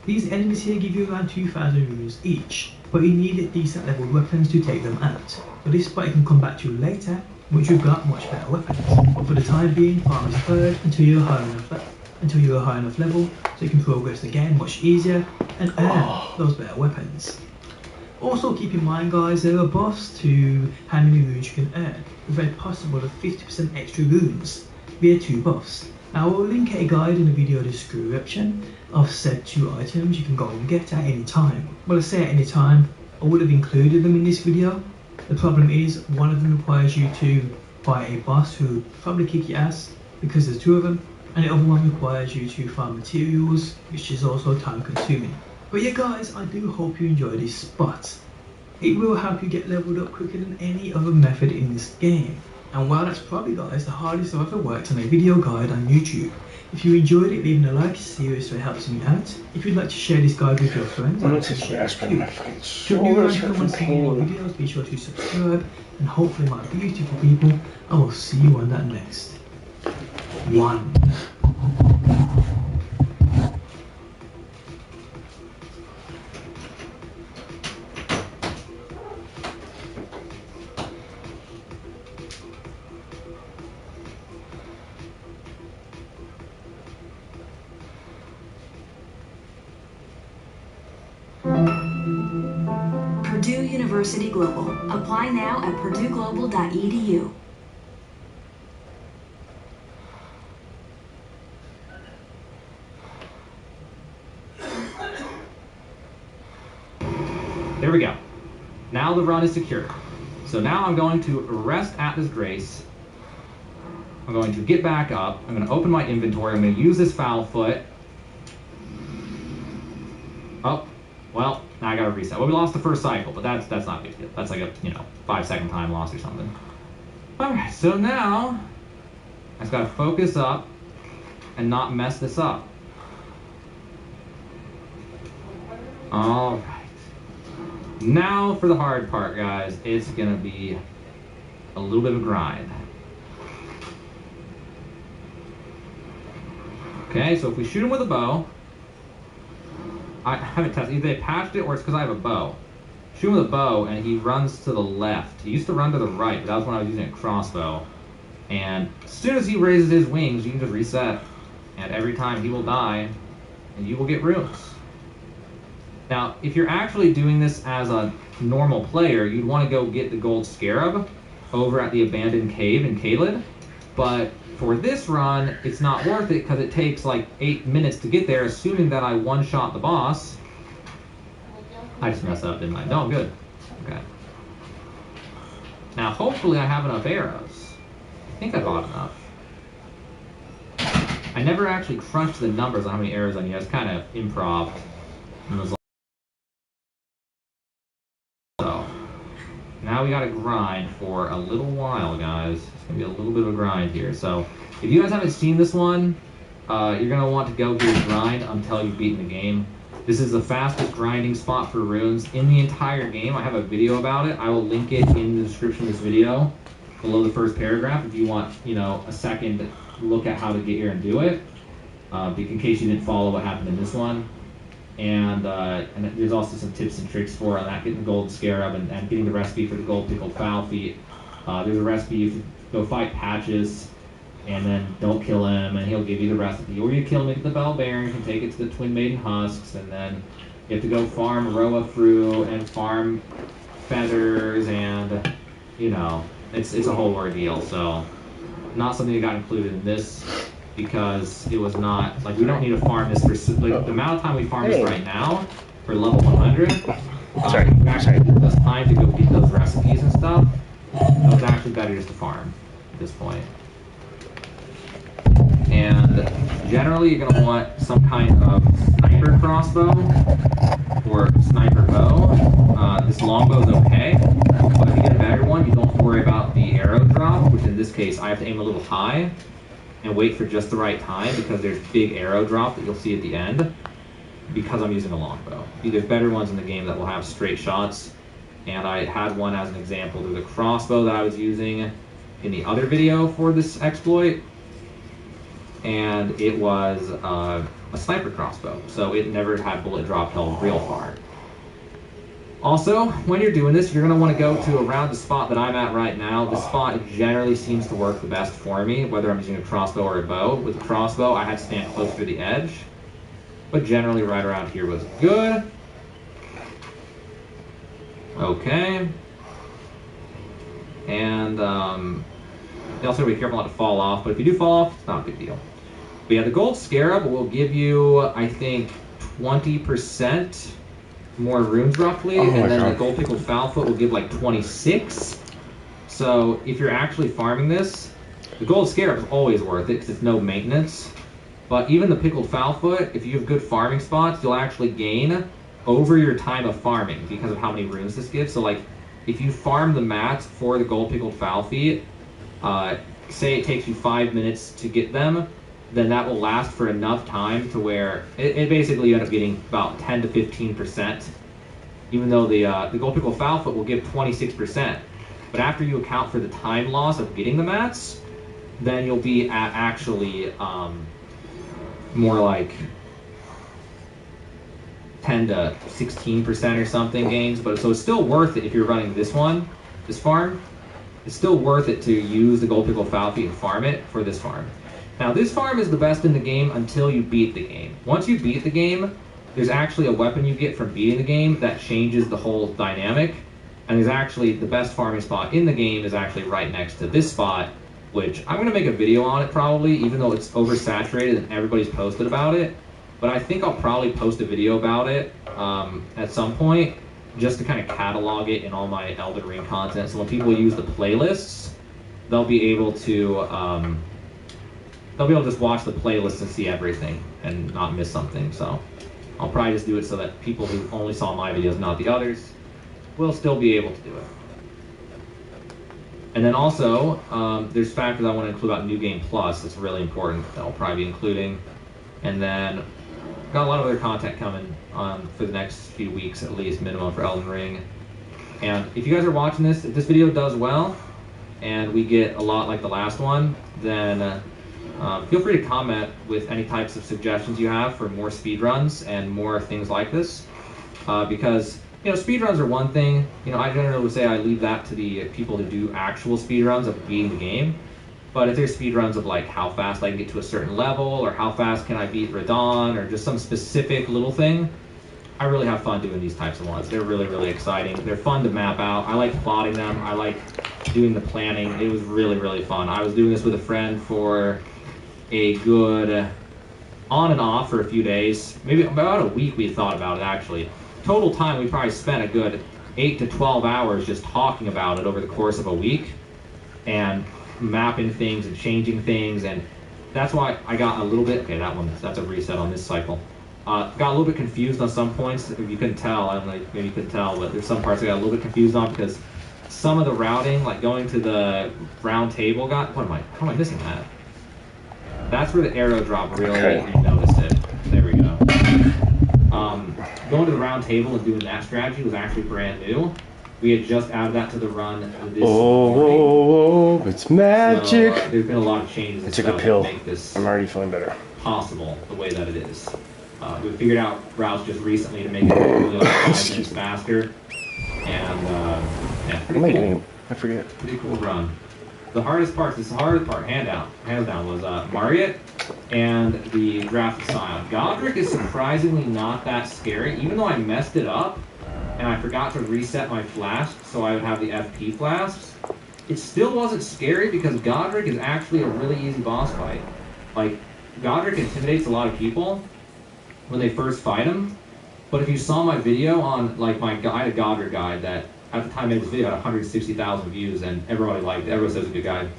these enemies here give you around 2,000 runes each, but you need decent leveled weapons to take them out. But this spot you can come back to later, once you've got much better weapons. But for the time being, farm is third until you're a high enough level, so you can progress the game much easier and earn those better weapons. Also keep in mind guys, there are buffs to how many runes you can earn, with a possible of 50% extra runes via 2 buffs. Now I will link a guide in the video description of said 2 items you can go and get at any time. Well, I say at any time, I would have included them in this video. The problem is one of them requires you to fight a boss who will probably kick your ass because there's 2 of them, and the other one requires you to farm materials, which is also time consuming. But yeah guys, I do hope you enjoy this spot. It will help you get leveled up quicker than any other method in this game. And while that's probably guys the hardest I've ever worked on a video guide on YouTube, if you enjoyed it, leaving a like seriously helps me out. If you'd like to share this guide with your friends, I'd like to share it too. If you're new around and want to see more videos, be sure to subscribe, and hopefully my beautiful people, I will see you on that next one. University Global. Apply now at purdueglobal.edu. There we go. Now the run is secure. So now I'm going to arrest Atlas Grace. I'm going to get back up. I'm going to open my inventory. I'm going to use this foul foot. Oh, well, now I got to reset. Well, we lost the first cycle, but that's not a big deal. That's like a 5-second time loss or something. All right, so now I just got to focus up and not mess this up. All right. Now for the hard part, guys. It's gonna be a little bit of a grind. Okay, so if we shoot him with a bow, I haven't tested, either they patched it or it's because I have a bow. Shoot him with a bow and he runs to the left. He used to run to the right, but that was when I was using a crossbow. And as soon as he raises his wings, you can just reset. And every time he will die, and you will get runes. Now, if you're actually doing this as a normal player, you'd want to go get the gold scarab over at the abandoned cave in Caelid. But for this run, it's not worth it because it takes like 8 minutes to get there, assuming that I one-shot the boss. I just messed up, didn't I? No, good. Okay. Now, hopefully I have enough arrows. I think I bought enough. I never actually crunched the numbers on how many arrows I need. I was kind of improv. And was like, so, now we gotta grind for a little while, guys. It's gonna be a little bit of a grind here. So, if you guys haven't seen this one, you're gonna want to go here and grind until you've beaten the game. This is the fastest grinding spot for runes in the entire game. I have a video about it. I will link it in the description of this video, below the first paragraph, if you want, a second look at how to get here and do it, in case you didn't follow what happened in this one. And there's also some tips and tricks for that, getting the gold scarab and getting the recipe for the gold pickled foul feet. There's a recipe, you can go fight Patches, and then don't kill him, and he'll give you the recipe. Or you kill him at the Bell Bear, you can take it to the Twin Maiden Husks, and then you have to go farm Roa fruit and farm feathers, and, it's a whole ordeal. So, not something that got included in this, because it was not, we don't need to farm this for, the amount of time we farm this right now, for level 100, we actually have less time to go get those recipes and stuff, so it's actually better just to farm at this point. And generally you're going to want some kind of sniper crossbow, or sniper bow. This longbow is okay, but if you get a better one, you don't have to worry about the arrow drop, which in this case I have to aim a little high and wait for just the right time, because there's big arrow drop that you'll see at the end, because I'm using a longbow. There's better ones in the game that will have straight shots, and I had one as an example. There's a crossbow that I was using in the other video for this exploit, and it was a sniper crossbow, so it never had bullet drop held real far. Also, when you're doing this, you're going to want to go to around the spot that I'm at right now. This spot generally seems to work the best for me, whether I'm using a crossbow or a bow. With a crossbow, I had to stand closer to the edge, but generally right around here was good. Okay. And you also be careful not to fall off, but if you do fall off, it's not a big deal. But yeah, the gold scarab will give you, I think, 20% more runes roughly, and then the gold pickled foulfoot will give like 26. So if you're actually farming this, the gold scarab is always worth it because it's no maintenance. But even the pickled foulfoot, if you have good farming spots, you'll actually gain over your time of farming because of how many runes this gives. So if you farm the mats for the gold pickled foul feet, say it takes you 5 minutes to get them, then that will last for enough time to where it basically you end up getting about 10 to 15%, even though the gold pickled foulfoot will give 26%. But after you account for the time loss of getting the mats, then you'll be at actually more like 10 to 16% or something gains. But so it's still worth it if you're running this farm. It's still worth it to use the gold pickled foul feet and farm it for this farm. Now this farm is the best in the game until you beat the game. Once you beat the game, there's actually a weapon you get from beating the game that changes the whole dynamic. And there's actually the best farming spot in the game is actually right next to this spot, which I'm gonna make a video on it probably, even though it's oversaturated and everybody's posted about it. But I think I'll probably post a video about it at some point, just to kind of catalog it in all my Elden Ring content. So when people use the playlists, they'll be able to just watch the playlist and see everything and not miss something. So I'll probably just do it so that people who only saw my videos, not the others, will still be able to do it. And then also, there's factors I want to include about New Game Plus. That's really important that I'll probably be including. And then got a lot of other content coming on for the next few weeks, at least minimum, for Elden Ring. And if you guys are watching this, if this video does well, and we get a lot like the last one, then feel free to comment with any types of suggestions you have for more speedruns and more things like this. Because, you know, speedruns are one thing. You know, I generally would say I leave that to the people who do actual speedruns of beating the game. But if there's speedruns of like how fast I can get to a certain level, or how fast can I beat Radon, or just some specific little thing, I really have fun doing these types of ones. They're really, really exciting. They're fun to map out. I like plotting them. I like doing the planning. It was really, really fun. I was doing this with a friend for a good on and off for a few days. Maybe about a week we thought about it, actually. Total time, we probably spent a good 8 to 12 hours just talking about it over the course of a week. And mapping things and changing things, and that's why I got a little bit, okay, that's a reset on this cycle. Got a little bit confused on some points. If you couldn't tell, I don't know, maybe you couldn't tell, but there's some parts I got a little bit confused on because some of the routing, like going to the round table, how am I missing that? That's where the arrow drop really, you noticed it. There we go. Going to the round table and doing that strategy was actually brand new. We had just added that to the run this morning. It's magic. So, there's been a lot of changes. I took a pill. To make this I'm already feeling better. Possible the way that it is. We figured out routes just recently to make it really like 5 minutes faster. And yeah, pretty cool. I forget. Pretty cool run. The hardest part, hands down, was Margit and the graphic style. Godric is surprisingly not that scary, even though I messed it up. And I forgot to reset my flask so I would have the FP flasks. It still wasn't scary because Godric is actually a really easy boss fight. Like, Godric intimidates a lot of people when they first fight him. But if you saw my video on, like, my guide, Godric guide, that at the time I made this video had 160,000 views and everybody liked it. Everyone says it's a good guide.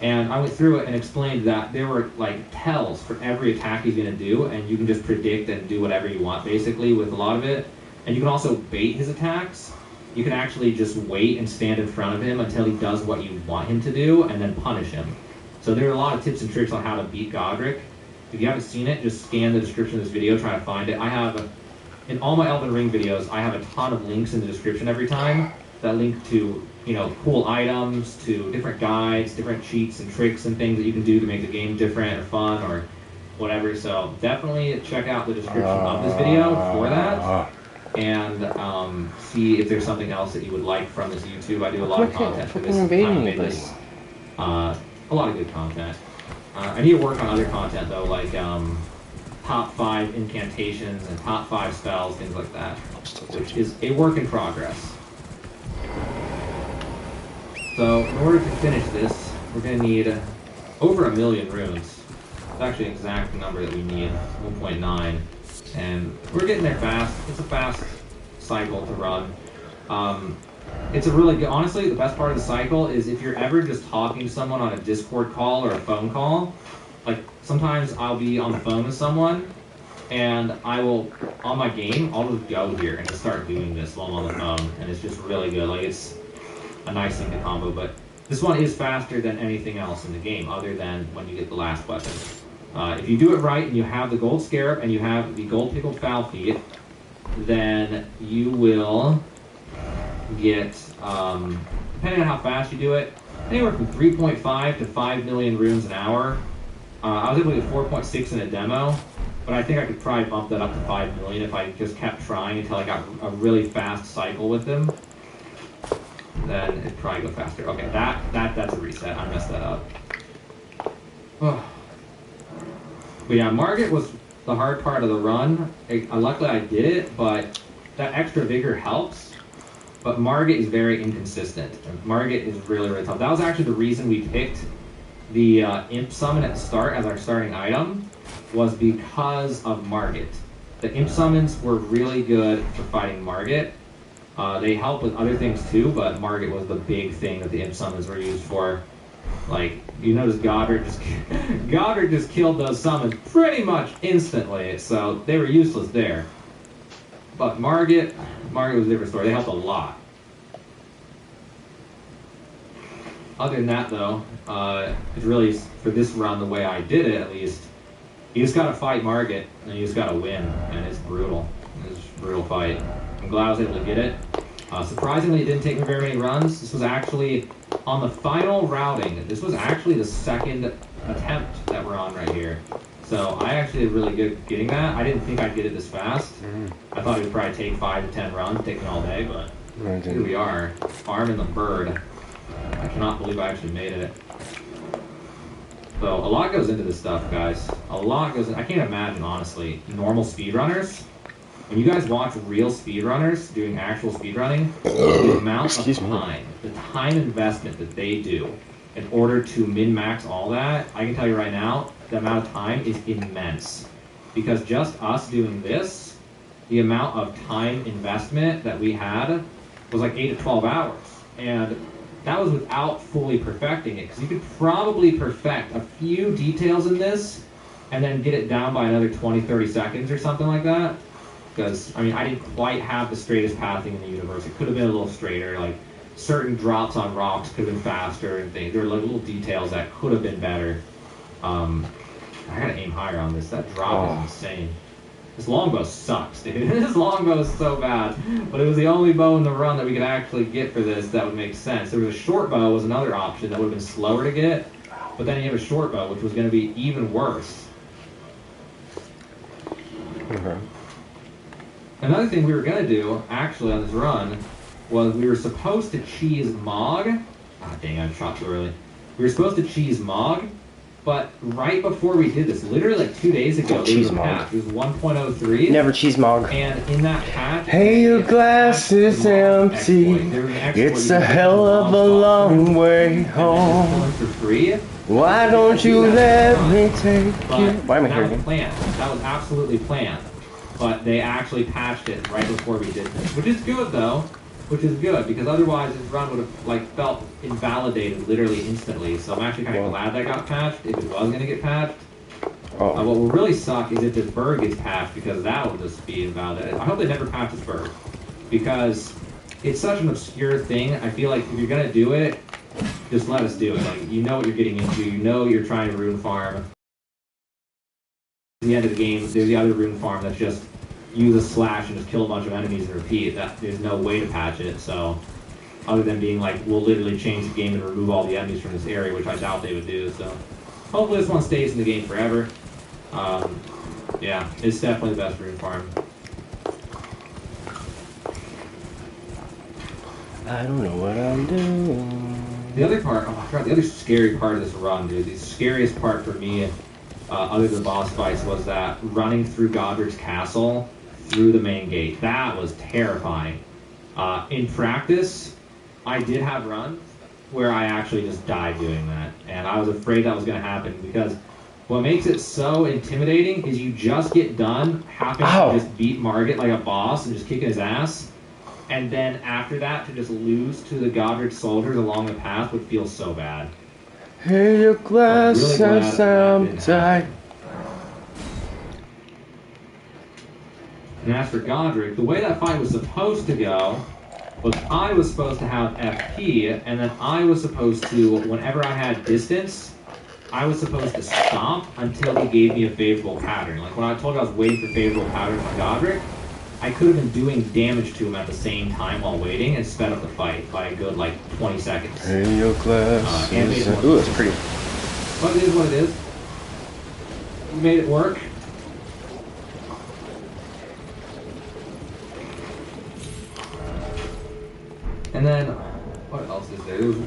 And I went through it and explained that there were, like, tells for every attack he's going to do, and you can just predict and do whatever you want, basically, with a lot of it. And you can also bait his attacks. You can actually just wait and stand in front of him until he does what you want him to do, and then punish him. So there are a lot of tips and tricks on how to beat Godric. If you haven't seen it, just scan the description of this video, try to find it. I have, in all my Elden Ring videos, I have a ton of links in the description every time that link to, you know, cool items, to different guides, different cheats and tricks and things that you can do to make the game different or fun or whatever. So definitely check out the description of this video for that. And see if there's something else that you would like from this YouTube. I do a lot of content for this. A lot of good content. I need to work on other content though, like top 5 incantations and top 5 spells, things like that, which is a work in progress. So in order to finish this, we're going to need over 1 million runes. It's actually an exact number that we need, 1.9. And we're getting there fast. It's a fast cycle to run. It's a really good, honestly, the best part of the cycle is if you're ever just talking to someone on a Discord call or a phone call, like sometimes I'll be on the phone with someone and I will, on my game, I'll just go here and just start doing this while I'm on the phone, and it's just really good. Like, it's a nice thing to combo, but this one is faster than anything else in the game other than when you get the last weapon. If you do it right and you have the gold scarab and you have the gold pickled foul feet, then you will get, depending on how fast you do it, anywhere from 3.5 to 5 million runes an hour. I was able to get 4.6 in a demo, but I think I could probably bump that up to 5 million if I just kept trying until I got a really fast cycle with them. Then it'd probably go faster. Okay, that's a reset. I messed that up. Oh. But yeah, Margit was the hard part of the run. Luckily I did it, but that extra vigor helps. but Margit is very inconsistent. Margit is really, really tough. That was actually the reason we picked the Imp Summon at the start as our starting item, was because of Margit. The Imp Summons were really good for fighting Margit. They help with other things too, but Margit was the big thing that the Imp Summons were used for. Like, you notice Goddard just killed those summons pretty much instantly, so they were useless there. But Margit was a different story. They helped a lot. Other than that, though, it's really, for this run, the way I did it, at least, you just gotta fight Margit, and you just gotta win, and it's brutal. It's a brutal fight. I'm glad I was able to get it. Surprisingly, it didn't take me very many runs. This was actually, on the final routing, this was actually the second attempt that we're on right here. So I actually did really good getting that. I didn't think I'd get it this fast. I thought it would probably take 5 to 10 runs, taking all day, but here we are, farming the bird. I cannot believe I actually made it. So a lot goes into this stuff, guys. A lot goes in. I can't imagine, honestly, normal speedrunners. When you guys watch real speedrunners doing actual speedrunning, the amount of time, the time investment that they do in order to min-max all that, I can tell you right now, the amount of time is immense. Because just us doing this, the amount of time investment that we had was like 8 to 12 hours. And that was without fully perfecting it, because you could probably perfect a few details in this and then get it down by another 20, 30 seconds or something like that. Because, I mean, I didn't quite have the straightest pathing in the universe. It could have been a little straighter, like certain drops on rocks could have been faster and things. There were like little details that could have been better. I gotta aim higher on this. That drop is insane. This longbow sucks, dude. This longbow is so bad. But it was the only bow in the run that we could actually get for this that would make sense. There was a short bow was another option that would have been slower to get. But then you have a short bow, which was going to be even worse. Another thing we were going to do, actually, on this run, was we were supposed to cheese Mog. Ah, dang, I shot too early. We were supposed to cheese Mog, but right before we did this, literally like 2 days ago, there was a patch. It was 1.03. Never cheese Mog. And in that patch... Hey, your glass is empty. It's a hell of a long way home. For free. Why don't you let me take you? Why am I That here? was planned. That was absolutely planned. But they actually patched it right before we did this, which is good though. Which is good, because otherwise this run would have like felt invalidated literally instantly. So I'm actually kind of glad that got patched, if it was going to get patched. What will really suck is if this bird gets patched, because that will just be invalidated. I hope they never patch this bird, because it's such an obscure thing. I feel like if you're going to do it, just let us do it. Like, you know what you're getting into, you know you're trying to rune farm. At the end of the game, there's the other rune farm that's just use a slash and just kill a bunch of enemies and repeat. That there's no way to patch it, so other than being like, we'll literally change the game and remove all the enemies from this area, which I doubt they would do, so hopefully this one stays in the game forever. Yeah, it's definitely the best rune farm. I don't know what I'm doing. The other part, oh, I forgot, the other scary part of this run, dude, the scariest part for me, other than boss fights, was that running through Godred's castle through the main gate. That was terrifying. In practice, I did have runs where I actually just died doing that, and I was afraid that was going to happen, because what makes it so intimidating is you just get done having to just beat Margit like a boss and just kicking his ass, and then after that to just lose to the Godred soldiers along the path would feel so bad. Hey, your glass has empty. And as for Godric, the way that fight was supposed to go was I was supposed to have FP, and then I was supposed to, whenever I had distance, I was supposed to stop until he gave me a favorable pattern. Like when I told you I was waiting for favorable patterns on Godric, I could have been doing damage to him at the same time while waiting and sped up the fight by a good like 20 seconds. Hey, your glass ooh, it's pretty. But it is what it is. We made it work. And then, what else is there? There was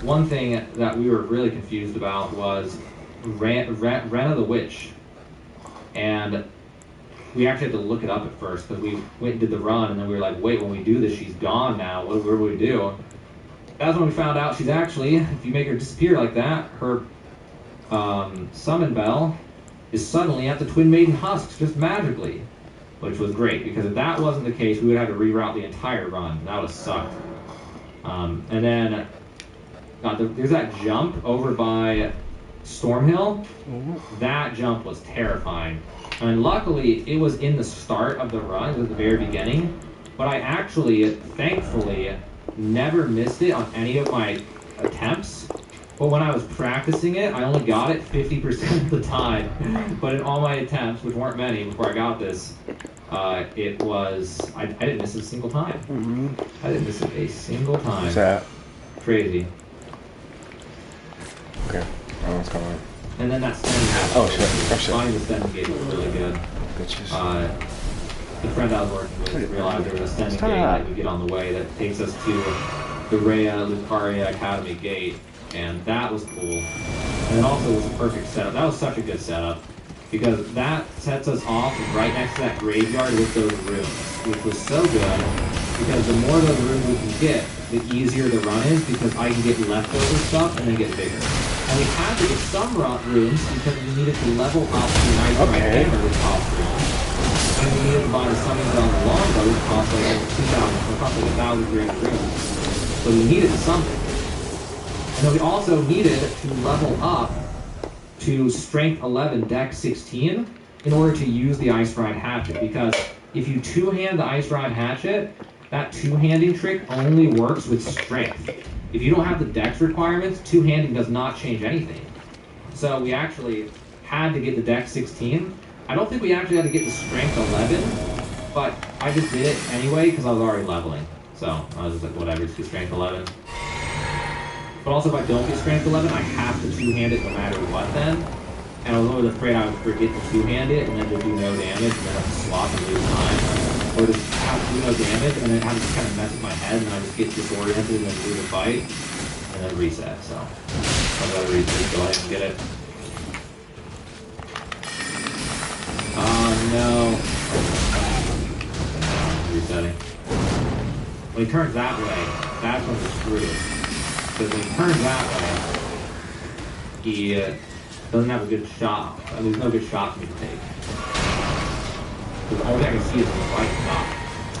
one thing that we were really confused about was Rena the Witch. And we actually had to look it up at first because we went and did the run, and then we were like, wait, when we do this, she's gone now. What do we do? That's when we found out she's actually, if you make her disappear like that, her summon bell is suddenly at the Twin Maiden Husks just magically, which was great because if that wasn't the case, we would have to reroute the entire run. That would have sucked. And then there's that jump over by Stormhill. That jump was terrifying. And luckily, it was in the start of the run, it was at the very beginning. But I actually, thankfully, never missed it on any of my attempts. But when I was practicing it, I only got it 50% of the time. But in all my attempts, which weren't many before I got this, it was, I didn't miss it a single time. I didn't miss it a single time. What's that? Crazy. Okay. Oh, what's going on? And then that standing gate. Oh, shit. Oh, shit. Finding the standing gate was really good. Bitches. The friend I was working with realized there was a standing gate that we get on the way that takes us to the Rhea Lucaria Academy gate, and that was cool. And it also was a perfect setup. That was such a good setup because that sets us off right next to that graveyard with those rooms, which was so good because the more of those rooms we can get, the easier the run is because I can get leftover stuff and then get bigger. And we had to get some rooms because we needed to level up the nice hammer with top room. And we needed to buy the summons on the longbow, which cost like over 2,000, or cost like 1,000 rooms. So we needed something. And then we also needed to level up to Strength 11, Dex 16 in order to use the Ice Ride Hatchet. Because if you two-hand the Ice Ride Hatchet, that two-handing trick only works with Strength. If you don't have the Dex requirements, two-handing does not change anything. So we actually had to get the Dex 16. I don't think we actually had to get the Strength 11, but I just did it anyway because I was already leveling. So I was just like, whatever, just get Strength 11. But also if I don't get Strength 11, I have to two-hand it no matter what then. And I was always afraid I would forget to two-hand it and then just do no damage and then have to swap and lose time. Or just have to do no damage and then have to just kind of mess with my head and I just get disoriented and then lose the fight. And then reset, so. I'm gonna reset, go ahead and get it. Oh no. Resetting. When he turns that way, that's when he's screwed. Because when he turns that way, he doesn't have a good shot. I mean, there's no good shot for me to take. Because the only thing I can see is the right side.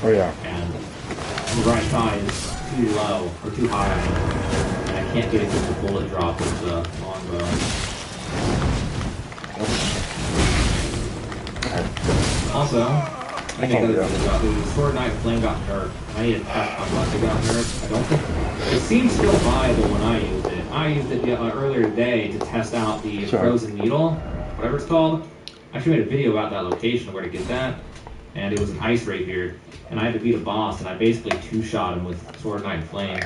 Oh yeah. And the right side is too low, or too high. And I can't get it with the bullet drop with the longbow. Also, I think the Sword Knight Flame got nerfed. I need to test how much it got nerfed. I don't think it seemed still viable when I used it. I used it earlier today to test out the Frozen Needle, whatever it's called. I actually made a video about that location where to get that, and it was an ice rapier, and I had to beat a boss, and I basically two-shot him with Sword Knight Flame,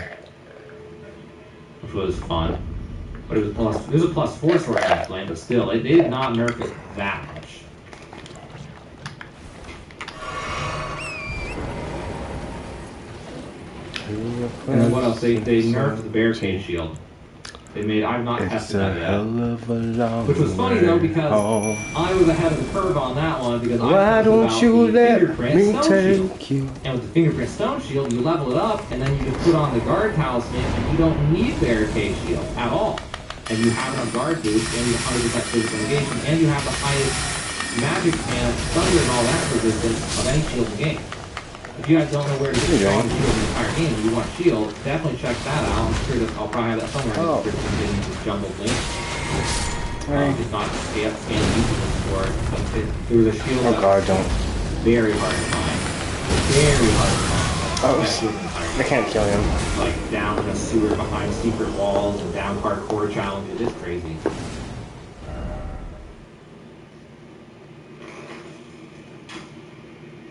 which was fun. But it was a +4 Sword Knight Flame, but still, they did not nerf it that much. And then what else? They nerfed the barricade shield. They made, I've not tested that yet. Which was funny though because I was ahead of the curve on that one because I talked about the fingerprint stone shield. And with the fingerprint stone shield, you level it up and then you just put on the guard talisman and you don't need barricade shield at all. And you have enough guard boost and you have 100% physical negation and you have the highest magic and thunder and all that resistance of any shield in the game. If you guys don't know where to get the shield in the entire game and you want shield, definitely check that out. I'm sure that I'll probably have that somewhere in the description in this jumbled link. It's not scan YouTube for it, but there was a shield that was very hard to find. Very hard to find. I can't kill him. Like down in a sewer behind secret walls and down hardcore challenges. It's crazy.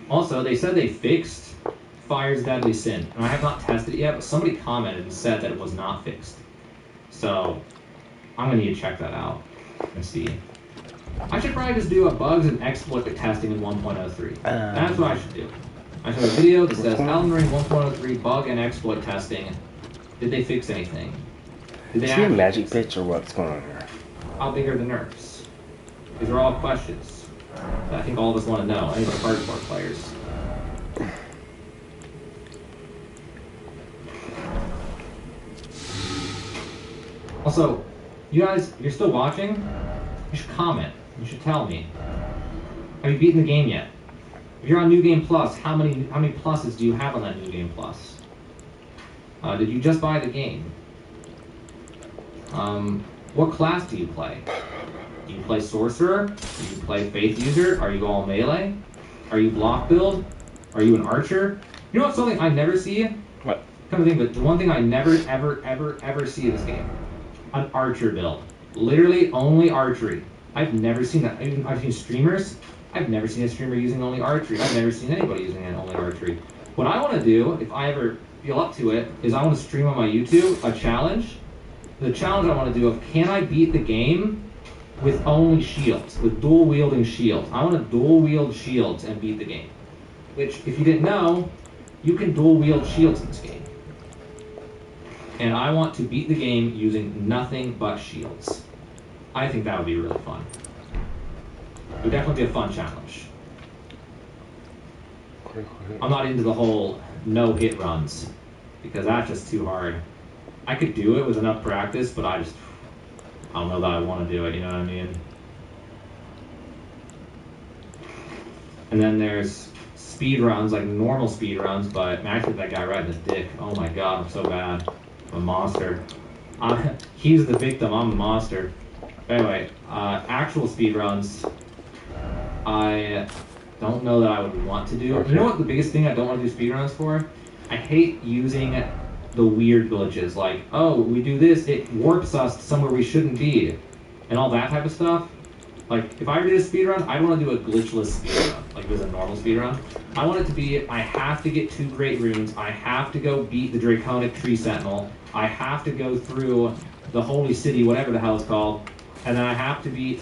Also, they said they fixed Fire's Deadly Sin, and I have not tested it yet, but somebody commented and said that it was not fixed. So, I'm going to need to check that out and see. I should probably just do a bugs and exploit testing in 1.03. That's what I should do. I should have a video that says Elden Ring 1.03 bug and exploit testing. Did they fix anything? Did they actually magic pitch or what's going on here? How big are the nerfs? These are all questions. that I think all of us want to know. Any of the hardcore players. Also, you guys, if you're still watching, you should comment. You should tell me. Have you beaten the game yet? If you're on New Game Plus, how many pluses do you have on that New Game Plus? Did you just buy the game? What class do you play? Do you play Sorcerer? Do you play Faith User? Are you all melee? Are you block build? Are you an archer? You know what's something I never see? What? Come to think of it, the one thing I never, ever see in this game. An archer build. Literally only archery. I've never seen that. I've seen streamers. I've never seen a streamer using only archery. I've never seen anybody using only archery. What I want to do, if I ever feel up to it, is I want to stream on my YouTube a challenge. The challenge I want to do of can I beat the game with only shields, with dual wielding shields. I want to dual wield shields and beat the game. Which, if you didn't know, you can dual wield shields in this game. And I want to beat the game using nothing but shields. I think that would be really fun. It would definitely be a fun challenge. I'm not into the whole no-hit runs, because that's just too hard. I could do it with enough practice, but I don't know that I want to do it, you know what I mean? And then there's speed runs, like normal speed runs, but man, I took that guy right in the dick. Oh my god, I'm so bad. I'm a monster. He's the victim, I'm the monster. Anyway, actual speed runs, I don't know that I would want to do. Okay. You know what the biggest thing I don't want to do speed runs for? I hate using the weird glitches, like, oh, we do this, it warps us to somewhere we shouldn't be, and all that type of stuff. Like, if I did a speedrun, I don't want to do a glitchless speedrun, like there's a normal speedrun. I want it to be, I have to get 2 great runes, I have to go beat the Draconic Tree Sentinel, I have to go through the Holy City, whatever the hell it's called, and then I have to beat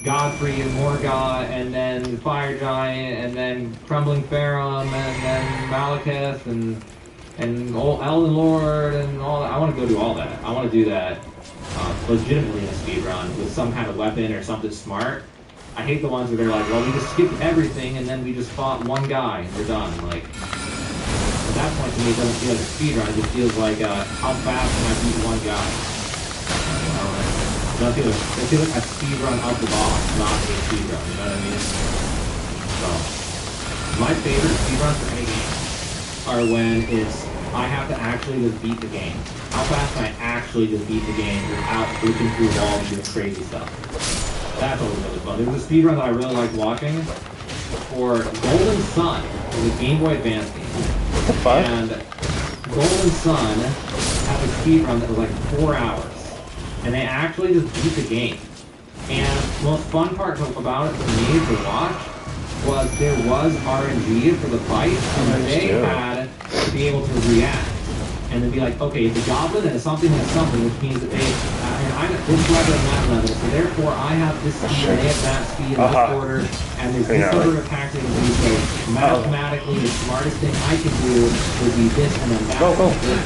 Godfrey and Morgoth, and then the Fire Giant, and then Crumbling Farum, and then Malekith, and old Elden Lord, and all that. I want to go do all that. I want to do that legitimately in a speedrun with some kind of weapon or something smart. I hate the ones where they're like, well, we just skipped everything and then we just fought one guy and we're done. Like, at that point to me it doesn't feel like a speedrun, it just feels like, how fast can I beat one guy? It feels like a speedrun of the boss, not a speedrun, you know what I mean? So, my favorite speedruns for any game are when I have to actually just beat the game. How fast can I actually just beat the game without glitching through walls and doing crazy stuff? That's always really fun. There was a speedrun that I really liked watching for Golden Sun. It was a Game Boy Advance game. What the fuck? And Golden Sun had a speedrun that was like 4 hours. And they actually just beat the game. And the most fun part about it for me to watch was there was RNG for the fight, and they had to be able to react. And then be like, okay, it's a goblin and it's something that's something, which means that they, and I'm at this level and that level, so therefore I have this speed and they have that speed in this order, and there's this sort of attacks they can do, so mathematically the smartest thing I can do would be this and then that. Go.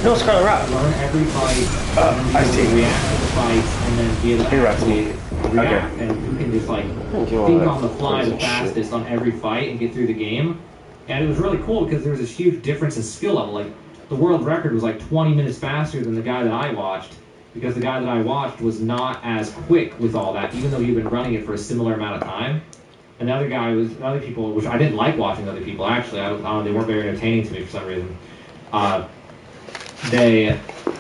No, Scarlet Rat. Learn every fight, and then be able to react to the fights, and then be able to actually react, and you can just like think on the fly the fastest on every fight and get through the game. And it was really cool because there was this huge difference in skill level. Like, the world record was like 20 minutes faster than the guy that I watched, because the guy that I watched was not as quick with all that, even though he'd been running it for a similar amount of time. And other people, which I didn't like watching other people actually, I don't know, they weren't very entertaining to me for some reason. They